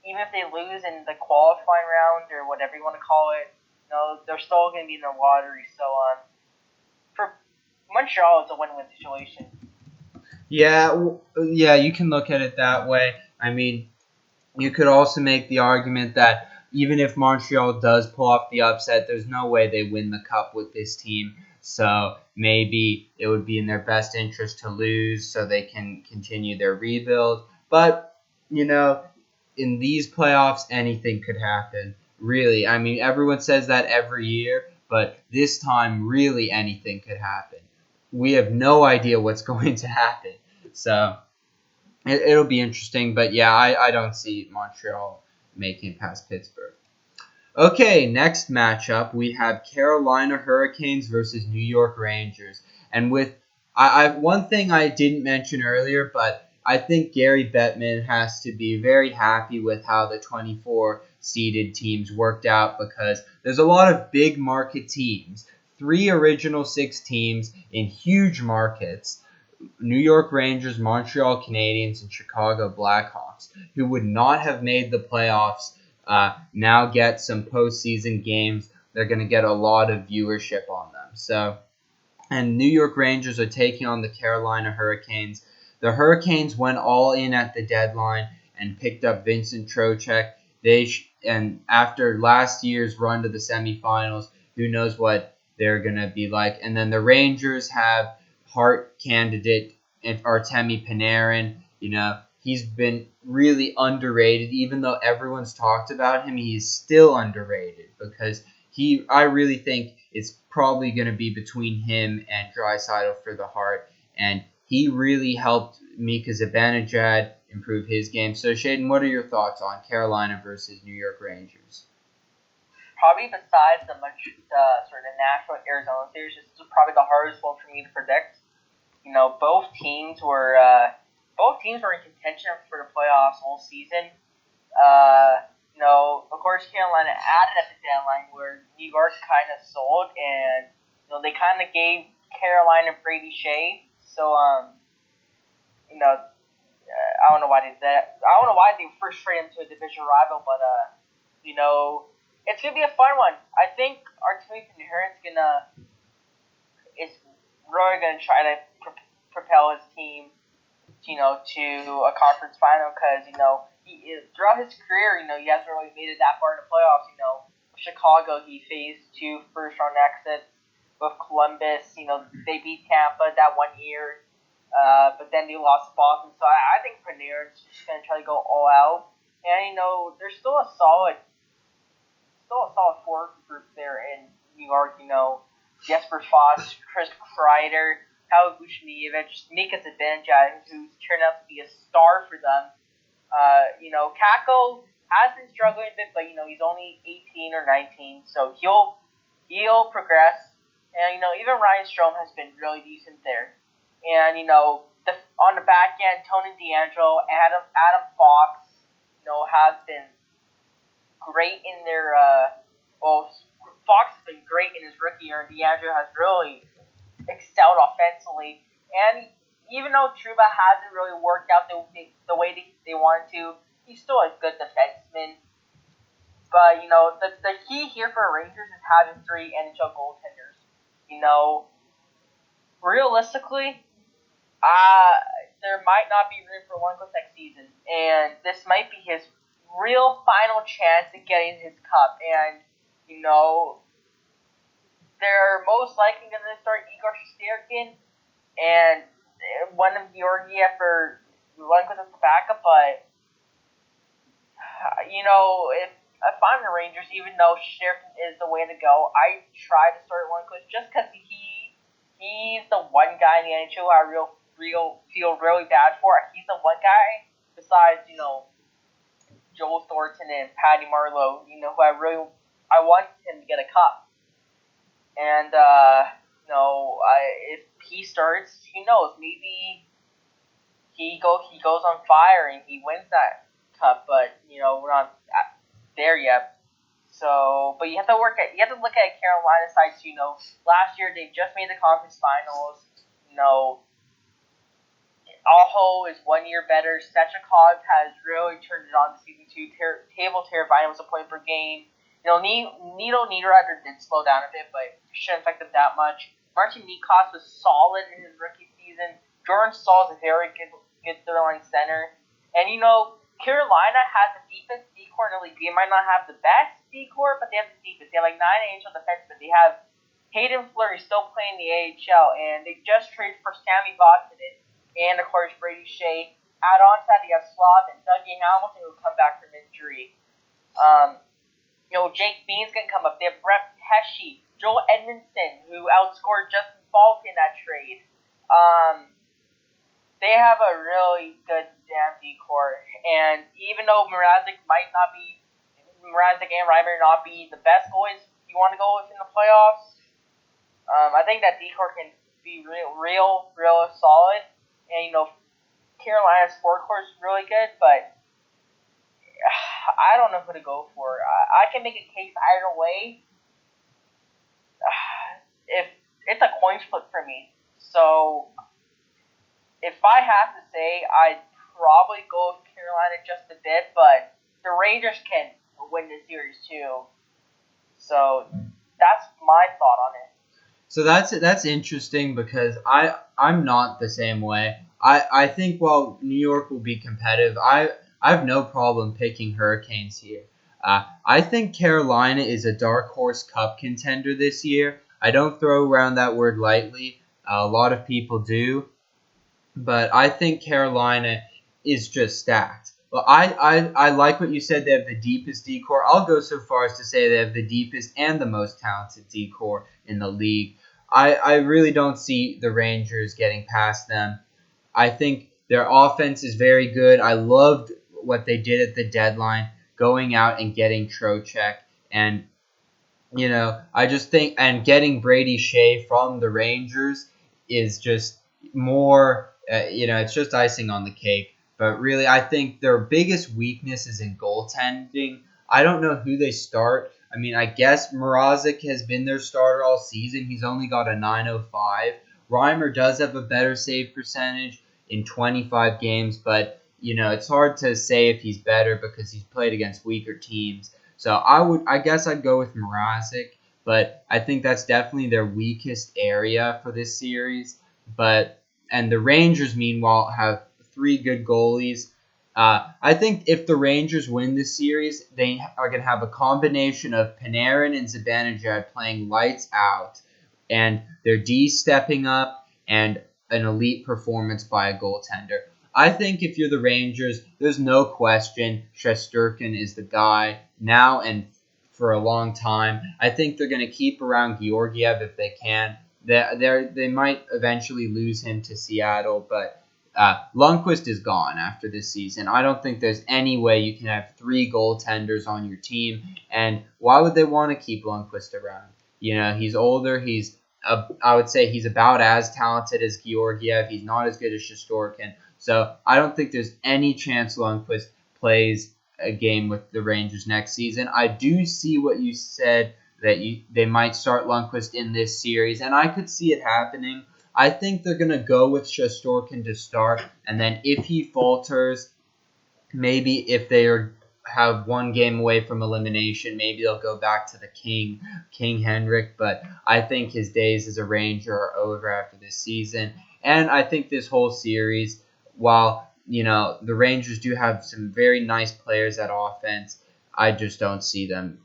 even if they lose in the qualifying round or whatever you want to call it, they're still going to be in the lottery. So, for Montreal, it's a win-win situation. Yeah, you can look at it that way. I mean, you could also make the argument that even if Montreal does pull off the upset, there's no way they win the cup with this team. So maybe it would be in their best interest to lose so they can continue their rebuild. But, in these playoffs, anything could happen. Really. I mean, everyone says that every year, but this time, really anything could happen. We have no idea what's going to happen. So it'll be interesting. But, yeah, I don't see Montreal making it past Pittsburgh. Okay, next matchup, we have Carolina Hurricanes versus New York Rangers. And with one thing I didn't mention earlier, but I think Gary Bettman has to be very happy with how the 24 seeded teams worked out because there's a lot of big market teams. 3 original 6 teams in huge markets. New York Rangers, Montreal Canadiens, and Chicago Blackhawks, who would not have made the playoffs, now get some postseason games. They're going to get a lot of viewership on them. So, and New York Rangers are taking on the Carolina Hurricanes. The Hurricanes went all in at the deadline and picked up Vincent Trocheck. And after last year's run to the semifinals, who knows what they're going to be like. And then the Rangers have Hart candidate Artemi Panarin. He's been really underrated. Even though everyone's talked about him, he's still underrated because I really think it's probably going to be between him and Draisaitl for the Hart. And he really helped Mika Zibanejad improve his game. So, Shaedon, what are your thoughts on Carolina versus New York Rangers? Probably besides the sort of Nashville Arizona series, this is probably the hardest one for me to predict. Both teams were in contention for the playoffs all season. Of course, Carolina added at the deadline where New York kind of sold, and they kind of gave Carolina Brady Shea. So I don't know why they did that. I don't know why they first traded him to a division rival, but it's gonna be a fun one. I think Artemi Panarin is really gonna try to propel his team, to a conference final because throughout his career, he hasn't really made it that far in the playoffs. Chicago, he faced 2 first-round exits. With Columbus, they beat Tampa that one year, but then they lost to Boston. So I think Panarin's just gonna try to go all out, and there's still a solid forward group there in New York. Jesper Foss, Chris Kreider, Pavel Buchnevich, Mika Zibanejad, who's turned out to be a star for them. Kako has been struggling a bit, but he's only 18 or 19, so he'll progress. And even Ryan Strome has been really decent there. And on the back end, Tony DeAngelo, Adam Fox, have been great in their Fox has been great in his rookie year, and DeAngelo has really excelled offensively. And even though Trouba hasn't really worked out the way they wanted to, he's still a good defenseman. But the key here for Rangers is having 3 NHL goaltenders. realistically, there might not be room for Lundqvist next season, and this might be his real final chance at getting his cup. And they're most likely going to start Igor Shesterkin and one of Georgiev for Lundqvist as the backup. But if I'm the Rangers, even though Shesterkin is the way to go, I try to start Lundqvist just because he's the one guy in the NHL I feel really bad for. He's the one guy besides Joel Thornton and Patty Marleau, who I want him to get a cup. And if he starts, who knows? Maybe he goes on fire and he wins that cup. But we're not there yet. So, but you have to look at Carolina's side too. Last year they just made the conference finals. Aho is 1 year better. Stechakov has really turned it on this season too. Table terrifying was a point per game. Niederreiter did slow down a bit, but shouldn't affect him that much. Martin Nikos was solid in his rookie season. Jordan Staal is a very good third line center. And Carolina has the deepest D-core in the league. They might not have the best D-core, but they have the deepest. They have 9 AHL defensemen. They have Hayden Fleury still playing the AHL, and they just traded for Sammy Vatanen and, of course, Brady Shea. Add on to that, they have Slav and Dougie Hamilton who come back from injury. Jake Bean's going to come up. They have Brett Pesce, Joel Edmondson, who outscored Justin Falk in that trade. They have a really good damn D-core. And even though Mrazek and Reimer not be the best goalies you want to go with in the playoffs, I think that D-core can be real solid. And, Carolina's forward core is really good, but I don't know who to go for. I can make a case either way. If it's a coin flip for me. So, if I have to say, I'd probably go with Carolina just a bit, but the Rangers can win this series too. So, that's my thought on it. So that's interesting because I'm not the same way. I think while New York will be competitive, I have no problem picking Hurricanes here. I think Carolina is a dark horse cup contender this year. I don't throw around that word lightly. A lot of people do. But I think Carolina is just stacked. Well, I like what you said. They have the deepest D-core. I'll go so far as to say they have the deepest and the most talented D-core in the league. I really don't see the Rangers getting past them. I think their offense is very good. I loved what they did at the deadline, going out and getting Trocheck. And, I just think, and getting Brady Shea from the Rangers is just more, it's just icing on the cake. But really, I think their biggest weakness is in goaltending. I don't know who they start. I mean, I guess Mrazek has been their starter all season. He's only got a .905. Reimer does have a better save percentage in 25 games, but, it's hard to say if he's better because he's played against weaker teams. So I guess I'd go with Mrazek, but I think that's definitely their weakest area for this series. And the Rangers, meanwhile, have 3 good goalies. I think if the Rangers win this series, they are going to have a combination of Panarin and Zibanejad playing lights out, and their D stepping up, and an elite performance by a goaltender. I think if you're the Rangers, there's no question Shesterkin is the guy now and for a long time. I think they're going to keep around Georgiev if they can. They might eventually lose him to Seattle, but Lundqvist is gone after this season. I don't think there's any way you can have 3 goaltenders on your team. And why would they want to keep Lundqvist around? He's older. I would say he's about as talented as Georgiev. He's not as good as Shesterkin. So I don't think there's any chance Lundqvist plays a game with the Rangers next season. I do see what you said, that they might start Lundqvist in this series, and I could see it happening. I think they're going to go with Shesterkin to start, and then if he falters, maybe if they are have one game away from elimination. Maybe they'll go back to the King Henrik, but I think his days as a Ranger are over after this season. And I think this whole series, while the Rangers do have some very nice players at offense, I just don't see them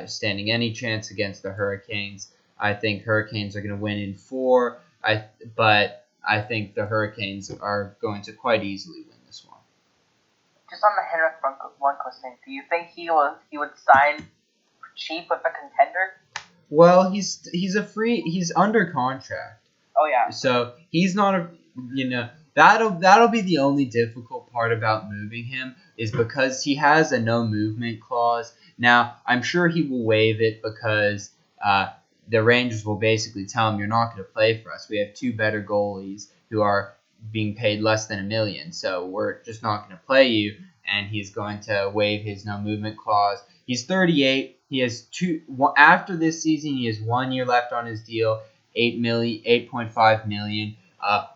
standing any chance against the Hurricanes. I think Hurricanes are going to win in 4. But I think the Hurricanes are going to quite easily win this one. Just on the Henrik Lundqvist thing, do you think he would sign cheap with a contender? Well, he's under contract. Oh yeah. So he's not that'll be the only difficult part about moving him is because he has a no movement clause. Now, I'm sure he will waive it because the Rangers will basically tell him, you're not going to play for us. We have 2 better goalies who are being paid less than $1 million, so we're just not going to play you. And he's going to waive his no movement clause. He's 38. He has after this season. He has 1 year left on his deal. $8.5 million.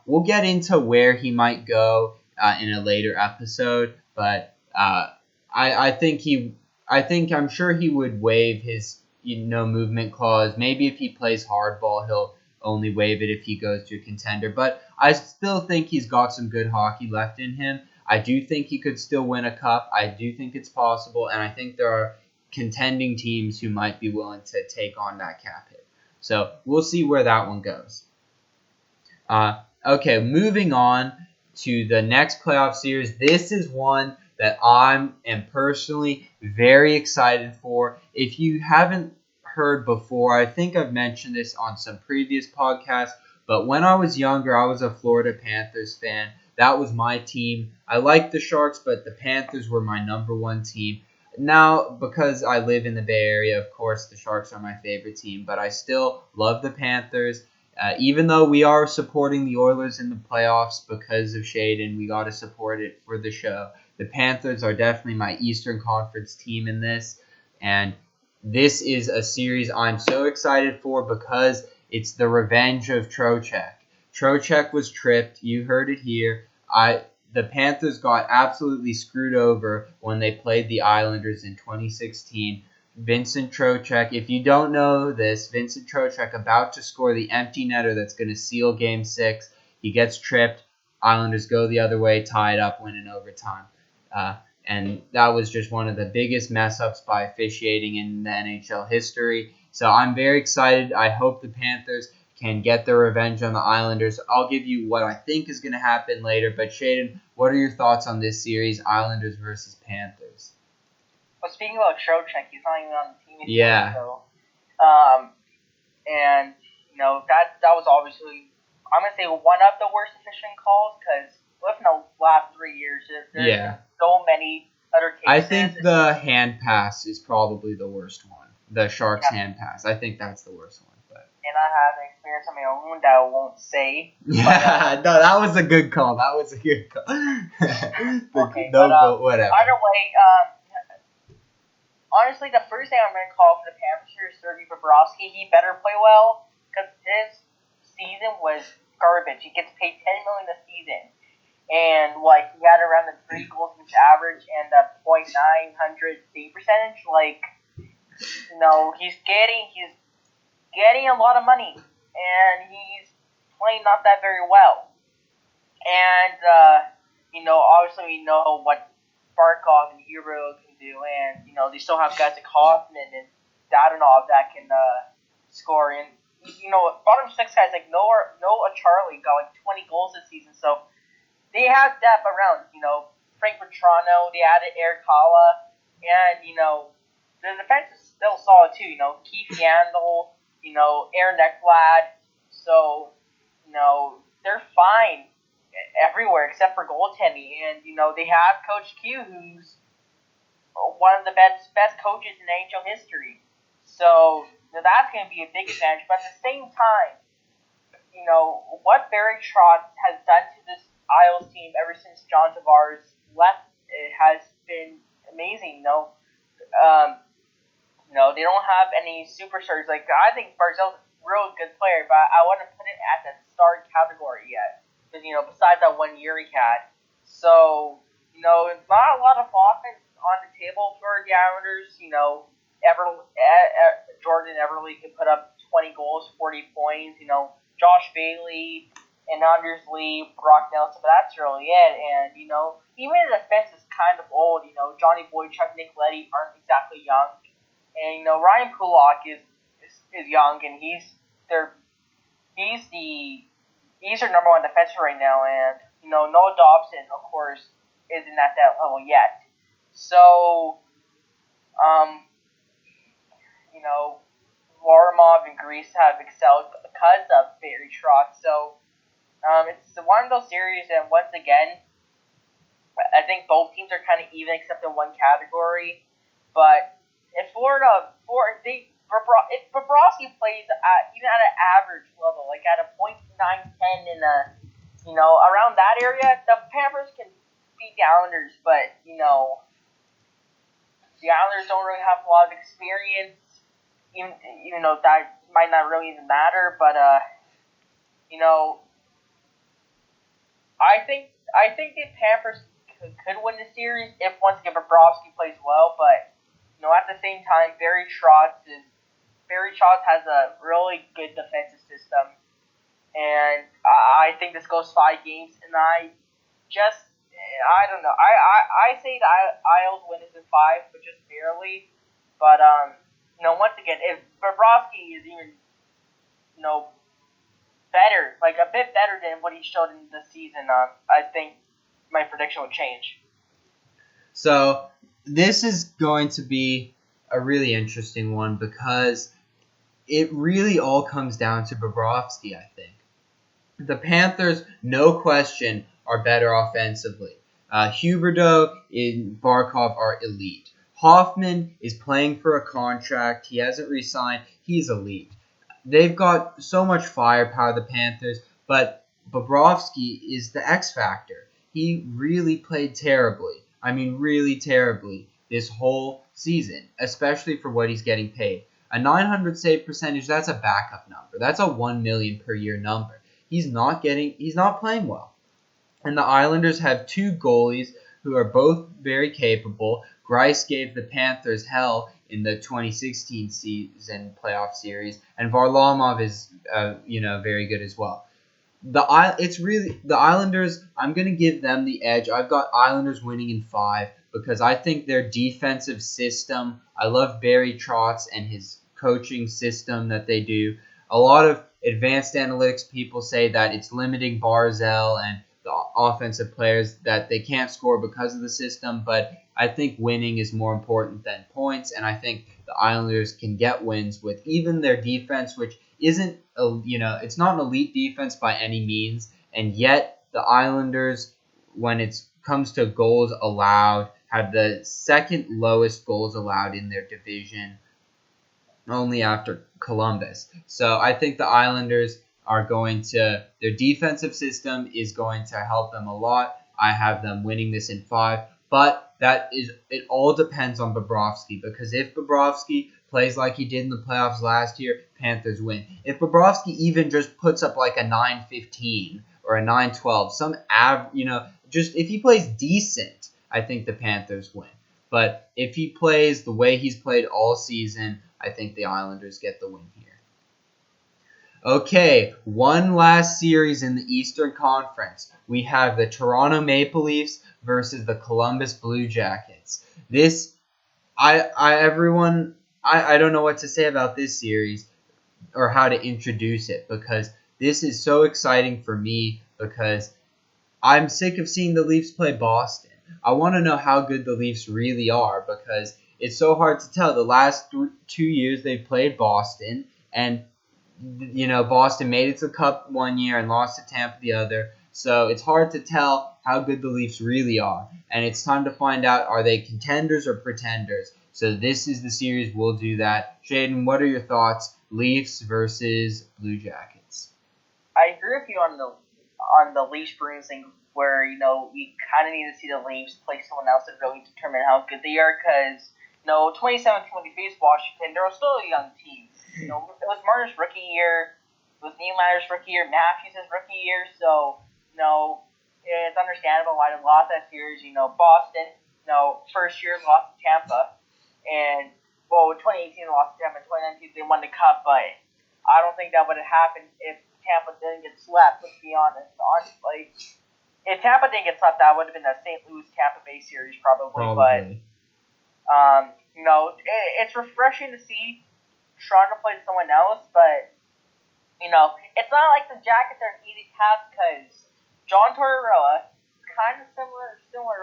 We'll get into where he might go in a later episode, but I'm sure he would waive his no movement clause. Maybe if he plays hardball, he'll only waive it if he goes to a contender. But I still think he's got some good hockey left in him. I do think he could still win a cup. I do think it's possible, and I think there are contending teams who might be willing to take on that cap hit. So we'll see where that one goes. Okay, moving on to the next playoff series. This is one that I am personally very excited for. If you haven't heard before, I think I've mentioned this on some previous podcasts, but when I was younger, I was a Florida Panthers fan. That was my team. I liked the Sharks, but the Panthers were my number 1 team. Now, because I live in the Bay Area, of course, the Sharks are my favorite team, but I still love the Panthers. Even though we are supporting the Oilers in the playoffs because of Shaedon, we got to support it for the show. The Panthers are definitely my Eastern Conference team in this, and this is a series I'm so excited for because it's the revenge of Trocheck. Trocheck was tripped. You heard it here. The Panthers got absolutely screwed over when they played the Islanders in 2016. Vincent Trocheck, if you don't know this, Vincent Trocheck about to score the empty netter that's going to seal Game 6. He gets tripped. Islanders go the other way, tie it up, win in overtime. And that was just one of the biggest mess-ups by officiating in the NHL history. So I'm very excited. I hope the Panthers can get their revenge on the Islanders. I'll give you what I think is going to happen later. But Shaedon, what are your thoughts on this series, Islanders versus Panthers? Well, speaking about Trocheck, he's not even on the team anymore. Yeah. So, and that was obviously, I'm gonna say, one of the worst officiating calls because within the last 3 years, there's been so many other cases. I think the hand pass is probably the worst one. The Sharks hand pass. I think that's the worst one. And I have an experience on my own that I won't say. Yeah, no, that was a good call. Okay, but whatever. Either way, honestly, the first thing I'm going to call for the Panthers is Sergei Bobrovsky. He better play well because his season was garbage. He gets paid $10 million a season, and he had around the 3 goals against average and the .900 save percentage. He's getting a lot of money, and he's playing not that very well. And obviously we know what Barkov and Hero can do, and they still have guys like Hoffman and Dadonov that can score. And bottom 6 guys like Noah Charlie got 20 goals this season, so they have depth around. Frank Petrano, they added Eric Kala, and the defense is still solid too. Keith Yandel, Aaron Ekblad, so they're fine everywhere except for goaltending. And they have Coach Q, who's one of the best coaches in NHL history. So that's going to be a big advantage. But at the same time, what Barry Trotz has done to this Isles team ever since John Tavares left, it has been amazing. They don't have any superstars. I think Barzell's a real good player, but I wouldn't put it at the star category yet. Because, besides that 1 year he had. So, it's not a lot of offense on the table for the Islanders. Jordan Everly could put up 20 goals, 40 points. Josh Bailey and Anders Lee, Brock Nelson, but that's really it. And even the defense is kind of old. Johnny Boychuk, Nick Leddy aren't exactly young, and Ryan Kulak is young, and he's their number one defenseman right now, and Noah Dobson, of course, isn't at that level yet. So, um, Varlamov and Greece have excelled because of Barry Trotz. So, it's one of those series, and once again, I think both teams are kind of even except in one category. But if if Bobrovsky plays even at an average level, like at a .910 in a around that area, the Panthers can beat the Islanders. But the Islanders don't really have a lot of experience. Even though that might not really even matter, but I think the Panthers could win the series if once again Bobrovsky plays well. But at the same time, Barry Trotz has a really good defensive system, and I think this goes 5 games. And I don't know. I say the Isles win this in 5, but just barely. But once again, if Bobrovsky is even better, like a bit better than what he showed in the season, I think my prediction would change. So this is going to be a really interesting one because it really all comes down to Bobrovsky, I think. The Panthers, no question, are better offensively. Huberdeau and Barkov are elite. Hoffman is playing for a contract. He hasn't re-signed. He's elite. They've got so much firepower, the Panthers, but Bobrovsky is the X factor. He really played terribly. I mean, really terribly this whole season, especially for what he's getting paid. A 900 save percentage, that's a backup number. That's a $1 million per year number. He's not playing well. And the Islanders have 2 goalies who are both very capable. Greiss gave the Panthers hell in the 2016 season playoff series, and Varlamov is very good as well. The Islanders. I'm gonna give them the edge. I've got Islanders winning in 5 because I think their defensive system. I love Barry Trotz and his coaching system that they do. A lot of advanced analytics people say that it's limiting Barzell and the offensive players that they can't score because of the system, but I think winning is more important than points, and I think the Islanders can get wins with even their defense, which isn't it's not an elite defense by any means, and yet the Islanders, when it comes to goals allowed, have the second lowest goals allowed in their division, only after Columbus. So I think the Islanders their defensive system is going to help them a lot. I have them winning this in 5, but it all depends on Bobrovsky, because if Bobrovsky plays like he did in the playoffs last year, Panthers win. If Bobrovsky even just puts up like a 915 or a 912, just if he plays decent, I think the Panthers win. But if he plays the way he's played all season, I think the Islanders get the win here. Okay, one last series in the Eastern Conference. We have the Toronto Maple Leafs versus the Columbus Blue Jackets. I don't know what to say about this series or how to introduce it, because this is so exciting for me because I'm sick of seeing the Leafs play Boston. I want to know how good the Leafs really are, because it's so hard to tell. The last 2 years they've played Boston, and Boston made it to the Cup one year and lost to Tampa the other. So it's hard to tell how good the Leafs really are. And it's time to find out, are they contenders or pretenders? So this is the series we'll do that. Shaedon, what are your thoughts? Leafs versus Blue Jackets. I agree with you on the Leafs Bruins thing, where we kind of need to see the Leafs play someone else to really determine how good they are. Because 2017 when they faced Washington, they were still a young team. It was Marner's rookie year. It was Niedermayer's rookie year. Matthews' rookie year. So, it's understandable why they lost that series. Boston, first year lost to Tampa, and 2018 lost to Tampa, 2019 they won the cup, but I don't think that would have happened if Tampa didn't get swept. Let's be honest. Honestly, if Tampa didn't get swept, that would have been a St. Louis Tampa Bay series probably. But it's refreshing to see Toronto play someone else, but it's not like the Jackets are an easy task because John Tortorella, kind of similar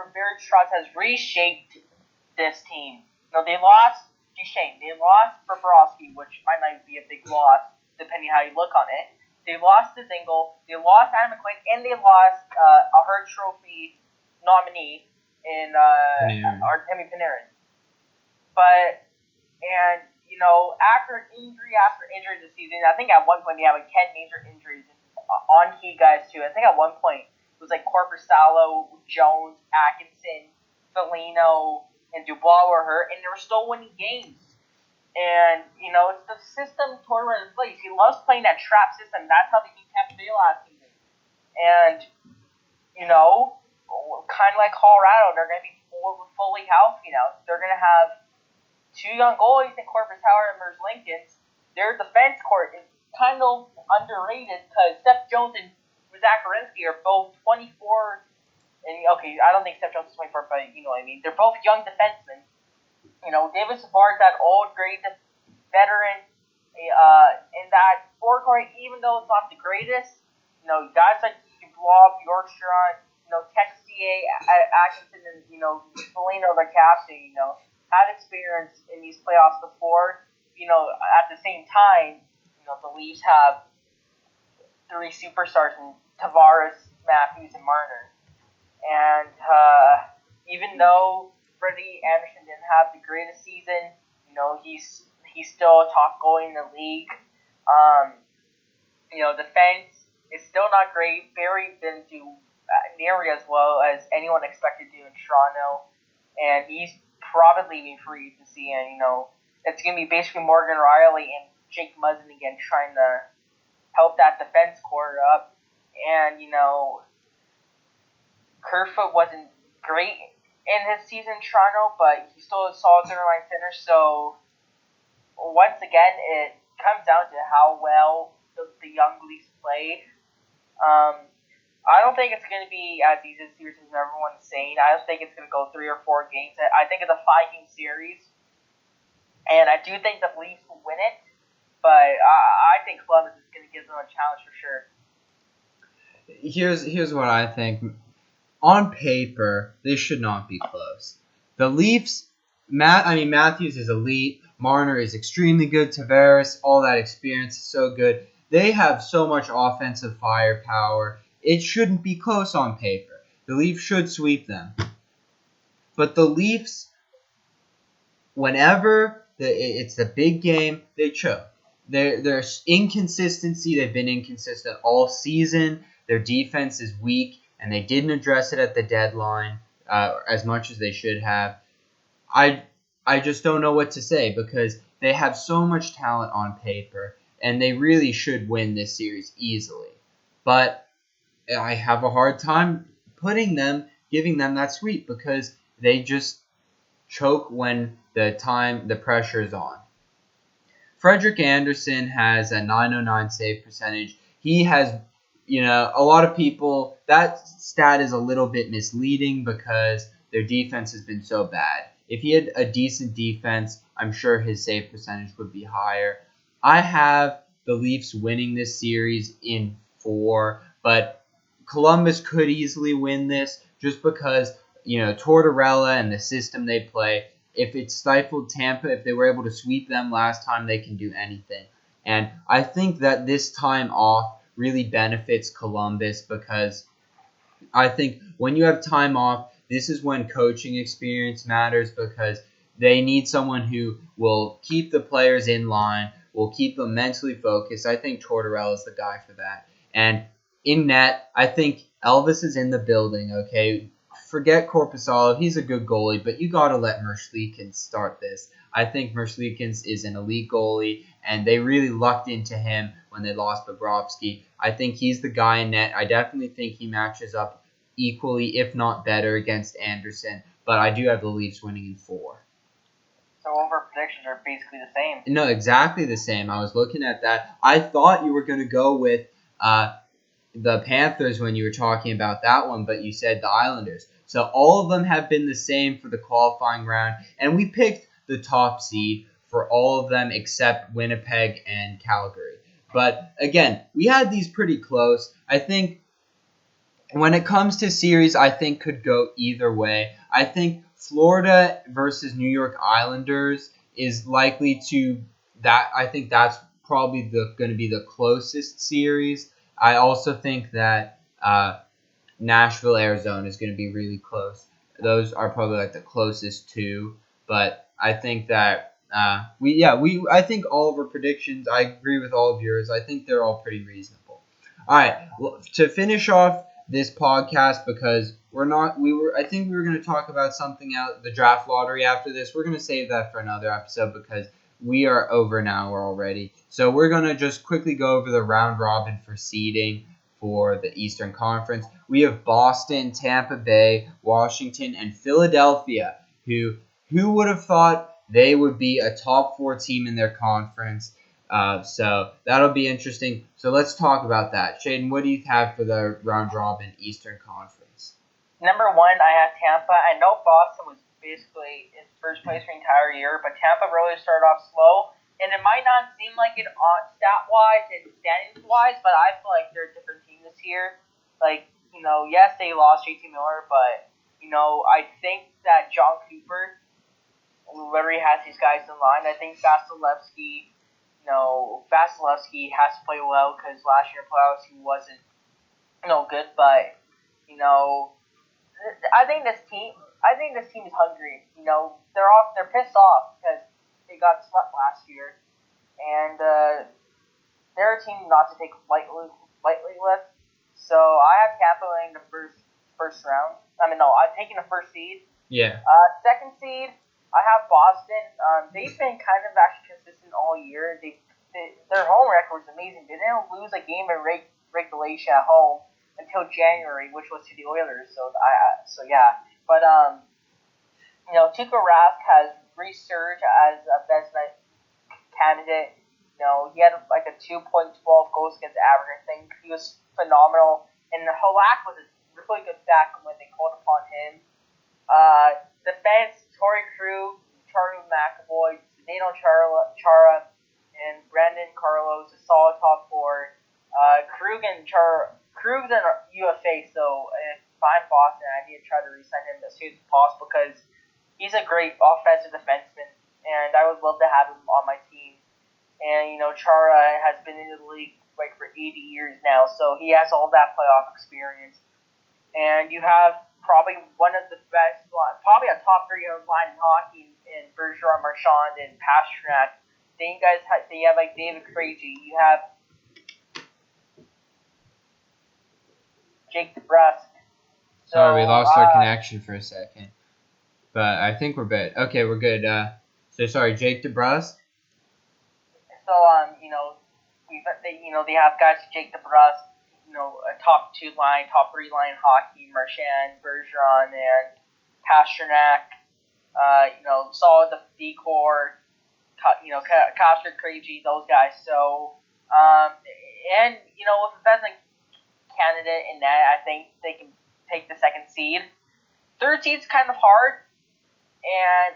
to Barry Trotz, has reshaped this team. They lost Duchesne, they lost Bobrovsky, which might not be a big loss depending how you look on it. They lost Dzingel, they lost Adam McQuaid, and they lost a Hart Trophy nominee in Artemi Panarin. But after injury this season, I think at one point they had like 10 major injuries on key guys too. I think at one point it was like Korpisalo, Jones, Atkinson, Foligno, and Dubois were hurt, and they were still winning games. And it's the system Tortorella plays. He loves playing that trap system. That's how they beat Tampa Bay last season. And kind of like Colorado, they're going to be fully healthy now. They're going to have two young goalies in Corpus Howard and Merzlikins. Their defense court is kind of underrated because Seth Jones and Zach Werenski are both 24. And okay, I don't think Seth Jones is 24, but you know what I mean. They're both young defensemen. David Savard's that old, great veteran in that forecourt, even though it's not the greatest. Guys like Dubois, Bjorkstrand, Texier, Atkinson, and Foligno, the captain. Had experience in these playoffs before. At the same time, the Leafs have three superstars in Tavares, Matthews, and Marner. And even though Freddie Anderson didn't have the greatest season, he's still a top goalie in the league. Defense is still not great. Barry didn't do nearly as well as anyone expected to in Toronto, and he's probably leaving free to see. And it's gonna be basically Morgan Rielly and Jake Muzzin again trying to help that defense core up. And Kerfoot wasn't great in his season in Toronto, but he still a solid third line center. So once again, it comes down to how well the young Leafs play. I don't think it's going to be as easy a series as everyone's saying. I don't think it's going to go 3 or 4 games. I think it's a 5-game series, and I do think the Leafs will win it. But I think Columbus is going to give them a challenge for sure. Here's what I think. On paper, they should not be close. The Leafs, Matthews is elite. Marner is extremely good. Tavares, all that experience is so good. They have so much offensive firepower. It shouldn't be close on paper. The Leafs should sweep them. But the Leafs, whenever it's the big game, they choke. There's inconsistency. They've been inconsistent all season. Their defense is weak, and they didn't address it at the deadline as much as they should have. I just don't know what to say because they have so much talent on paper, and they really should win this series easily. But I have a hard time giving them that sweep because they just choke when the pressure is on. Frederik Andersen has a .909 save percentage. He has, a lot of people, that stat is a little bit misleading because their defense has been so bad. If he had a decent defense, I'm sure his save percentage would be higher. I have the Leafs winning this series in 4, but Columbus could easily win this just because, Tortorella and the system they play. If it stifled Tampa, if they were able to sweep them last time, they can do anything. And I think that this time off really benefits Columbus because I think when you have time off, this is when coaching experience matters because they need someone who will keep the players in line, will keep them mentally focused. I think Tortorella is the guy for that. And in net, I think Elvis is in the building, okay? Forget Korpisalo. He's a good goalie, but you got to let Merzlikins start this. I think Merzlikins is an elite goalie, and they really lucked into him when they lost Bobrovsky. I think he's the guy in net. I definitely think he matches up equally, if not better, against Anderson. but I do have the Leafs winning in 4. So all of our predictions are basically the same. No, exactly the same. I was looking at that. I thought you were going to go with the Panthers when you were talking about that one, but you said the Islanders. So all of them have been the same for the qualifying round, and we picked the top seed for all of them except Winnipeg and Calgary. But again, we had these pretty close. I think when it comes to series, I think could go either way. I think Florida versus New York Islanders is likely to that. I think that's probably going to be the closest series. I also think that Nashville, Arizona is going to be really close. Those are probably like the closest two. But I think that I think all of our predictions. I agree with all of yours. I think they're all pretty reasonable. All right, well, to finish off this podcast because I think we were going to talk about something else, the draft lottery after this. We're going to save that for another episode because we are over an hour already. So we're going to just quickly go over the round robin for seeding for the Eastern Conference. We have Boston, Tampa Bay, Washington, and Philadelphia, who would have thought they would be a top 4 team in their conference. So that'll be interesting. So let's talk about that. Shaedon, what do you have for the round robin Eastern Conference? Number 1, I have Tampa. I know Boston was basically in first place for the entire year, but Tampa really started off slow. And it might not seem like it stat-wise and standings-wise, but I feel like they're a different team this year. Like, yes, they lost JT Miller, but, I think that John Cooper, whoever he has these guys in line, I think Vasilevsky has to play well because last year in playoffs he wasn't good, but I think this team is hungry. They're pissed off because they got swept last year, and they're a team not to take lightly with. So I have Tampa in the first round. I'm taking the first seed. Yeah. Second seed, I have Boston. They've been kind of actually consistent all year. Their home record was amazing. They didn't lose a game in regulation at home until January, which was to the Oilers. So yeah. But Tuukka Rask has resurged as a Vezina candidate. He had like a 2.12 goals against average. I think he was phenomenal. And Halak was a really good back when they called upon him. Defense, Torrey Krug, Charlie McAvoy, Zdeno Chara, and Brandon Carlos, a solid top 4. Krug's an UFA, so if I'm Boston, I need to try to re-sign him as soon as possible because he's a great offensive defenseman, and I would love to have him on my team. And, Chara has been in the league for 80 years now, so he has all that playoff experience. And you have probably one of the best, probably a top 3 line in hockey in Bergeron, Marchand, and Pastrnak. Then you have like David Krejci. You have Jake DeBrusk. Sorry, we lost our connection for a second, but I think we're good. Okay, we're good. So sorry, Jake DeBrusk. So they have guys like Jake DeBrusk, a top 2 line, top 3 line hockey, Marchand, Bergeron, and Pastrnak. Solid the decor, Koster, Krejci, those guys. So, and with the best candidate in that, I think they can take the second seed. Third seed's kind of hard, and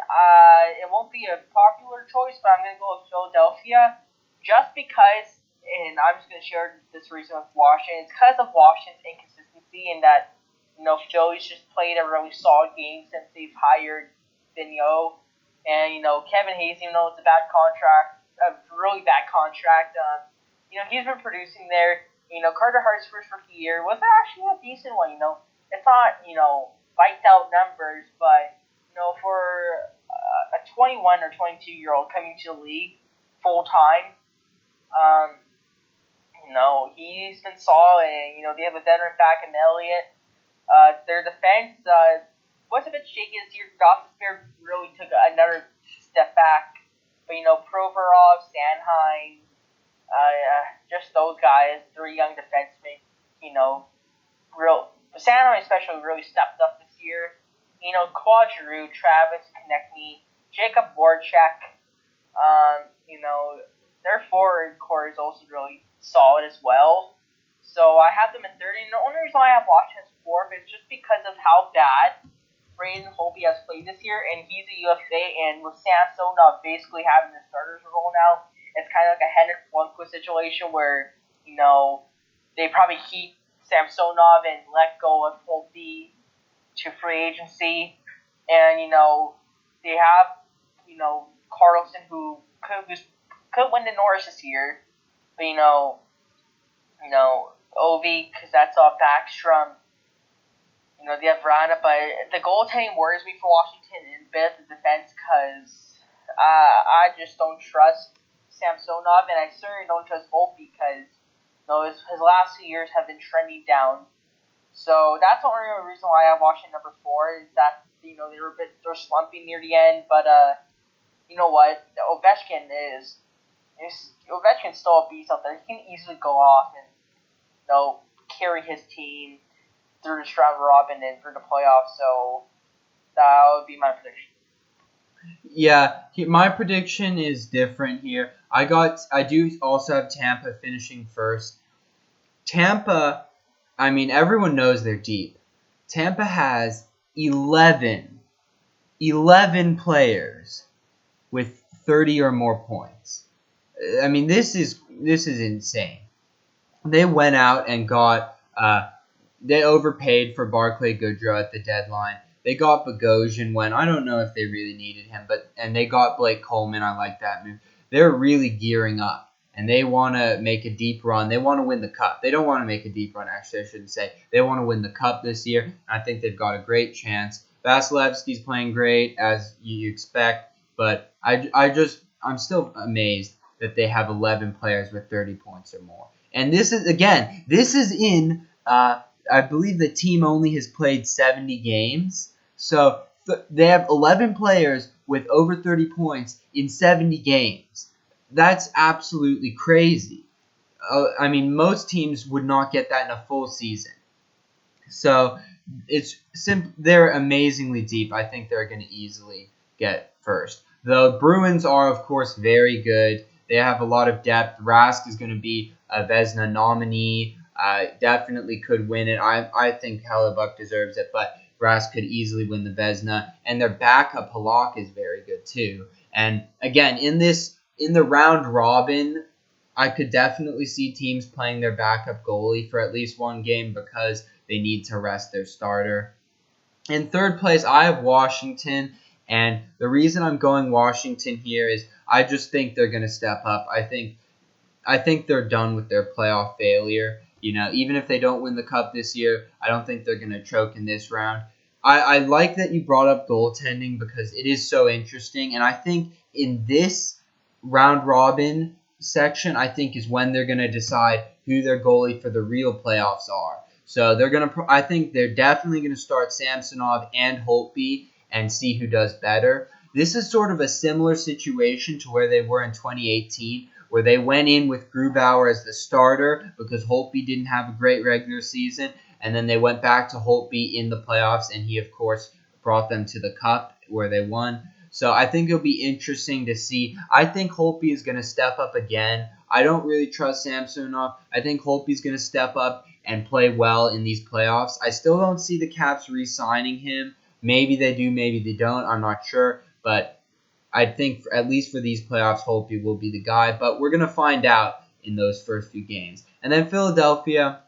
it won't be a popular choice, but I'm going to go with Philadelphia just because. And I'm just going to share this reason with Washington. It's because of Washington's inconsistency in that, Philly's just played a really solid game since they've hired Vigneault. And, Kevin Hayes, even though it's a really bad contract, he's been producing there. Carter Hart's first rookie year was actually a decent one, It's not, biked out numbers, but, for a 21 or 22-year-old coming to the league full-time, he's been solid. And, they have a veteran back in Elliott. Their defense was a bit shaky this year. Gostisbehere really took another step back. But, Provorov, Sanheim, just those guys, 3 young defensemen, Sanheim especially really stepped up this year. Claude Giroux, Travis Konechny, Jacob Voracek. Their forward core is also really solid as well. So I have them in third. And the only reason why I have Washington as fourth is just because of how bad Braden Holtby has played this year, and he's a UFA, and with Samsonov basically having the starter's role now, it's kind of like a Henrik Lundqvist situation where, they probably keep Samsonov and let go of Holtby to free agency, and, they have, Carlson who could win the Norris this year, but, Ovi, Kuznetsov, Backstrom, they have Vrana, but the goaltending worries me for Washington in a bit of the defense because I just don't trust Samsonov, and I certainly don't trust Volpe because his last 2 years have been trending down. So that's the only reason why I have Washington number 4 is that they're slumping near the end, but you know what, Ovechkin's still a beast out there. He can easily go off and carry his team through this round robin and through the playoffs. So that would be my prediction. Yeah, my prediction is different here. I do also have Tampa finishing first. Tampa, I mean, everyone knows they're deep. Tampa has 11 players with 30 or more points. I mean, this is insane. They went out and got they overpaid for Barclay Goodrow at the deadline. They got Bogosian when I don't know if they really needed him, and they got Blake Coleman. I like that move. They're really gearing up, and they want to make a deep run. They want to win the cup. They don't want to make a deep run, actually, I shouldn't say. They want to win the cup this year, and I think they've got a great chance. Vasilevsky's playing great, as you expect, but I'm still amazed that they have 11 players with 30 points or more. And this is in I believe the team only has played 70 games. So they have 11 players with over 30 points in 70 games. That's absolutely crazy. I mean, most teams would not get that in a full season. So they're amazingly deep. I think they're going to easily get first. The Bruins are, of course, very good. They have a lot of depth. Rask is going to be a Vezina nominee. Definitely could win it. I think Hellebuck deserves it, but Rask could easily win the Vezina. And their backup, Halak, is very good too. And again, in the round robin, I could definitely see teams playing their backup goalie for at least one game because they need to rest their starter. In third place, I have Washington. And the reason I'm going Washington here is I just think they're going to step up. I think they're done with their playoff failure. Even if they don't win the cup this year, I don't think they're going to choke in this round. I like that you brought up goaltending because it is so interesting. And I think in this round robin section, I think is when they're going to decide who their goalie for the real playoffs are. So I think they're definitely going to start Samsonov and Holtby and see who does better. This is sort of a similar situation to where they were in 2018, where they went in with Grubauer as the starter because Holtby didn't have a great regular season, and then they went back to Holtby in the playoffs, and he, of course, brought them to the cup where they won. So I think it'll be interesting to see. I think Holtby is going to step up again. I don't really trust Samsonov. I think Holtby's going to step up and play well in these playoffs. I still don't see the Caps re-signing him. Maybe they do, maybe they don't. I'm not sure. But I think at least for these playoffs, Holtby will be the guy. But we're going to find out in those first few games. And then Philadelphia,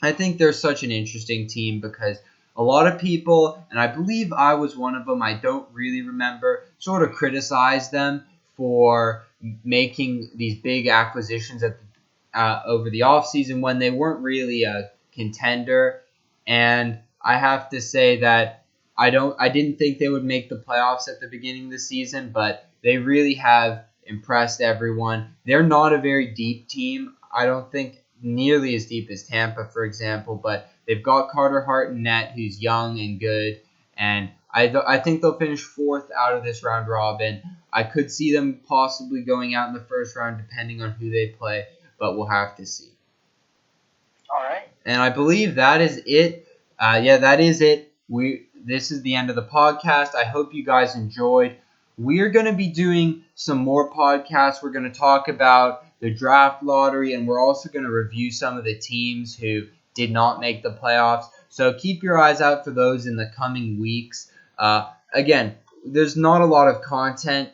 I think they're such an interesting team because a lot of people, and I believe I was one of them, I don't really remember, sort of criticized them for making these big acquisitions over the offseason when they weren't really a contender. And I have to say that I didn't think they would make the playoffs at the beginning of the season, but they really have impressed everyone. They're not a very deep team. I don't think nearly as deep as Tampa, for example, but they've got Carter Hart in net, who's young and good, and I think they'll finish fourth out of this round robin. I could see them possibly going out in the first round, depending on who they play, but we'll have to see. All right. And I believe that is it. That is it. this is the end of the podcast. I hope you guys enjoyed. We're going to be doing some more podcasts. We're going to talk about the draft lottery, and we're also going to review some of the teams who did not make the playoffs. So keep your eyes out for those in the coming weeks. Again, there's not a lot of content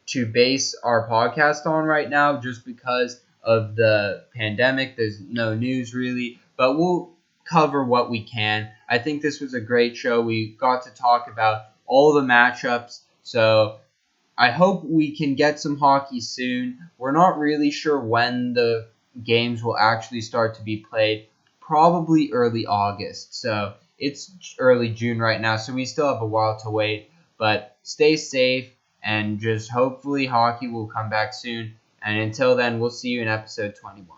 to base our podcast on right now just because of the pandemic. There's no news really, but we'll cover what we can. I think this was a great show. We got to talk about all the matchups. So I hope we can get some hockey soon. We're not really sure when the games will actually start to be played. Probably early August. So it's early June right now, so we still have a while to wait. But stay safe and just hopefully hockey will come back soon. And until then, we'll see you in episode 21.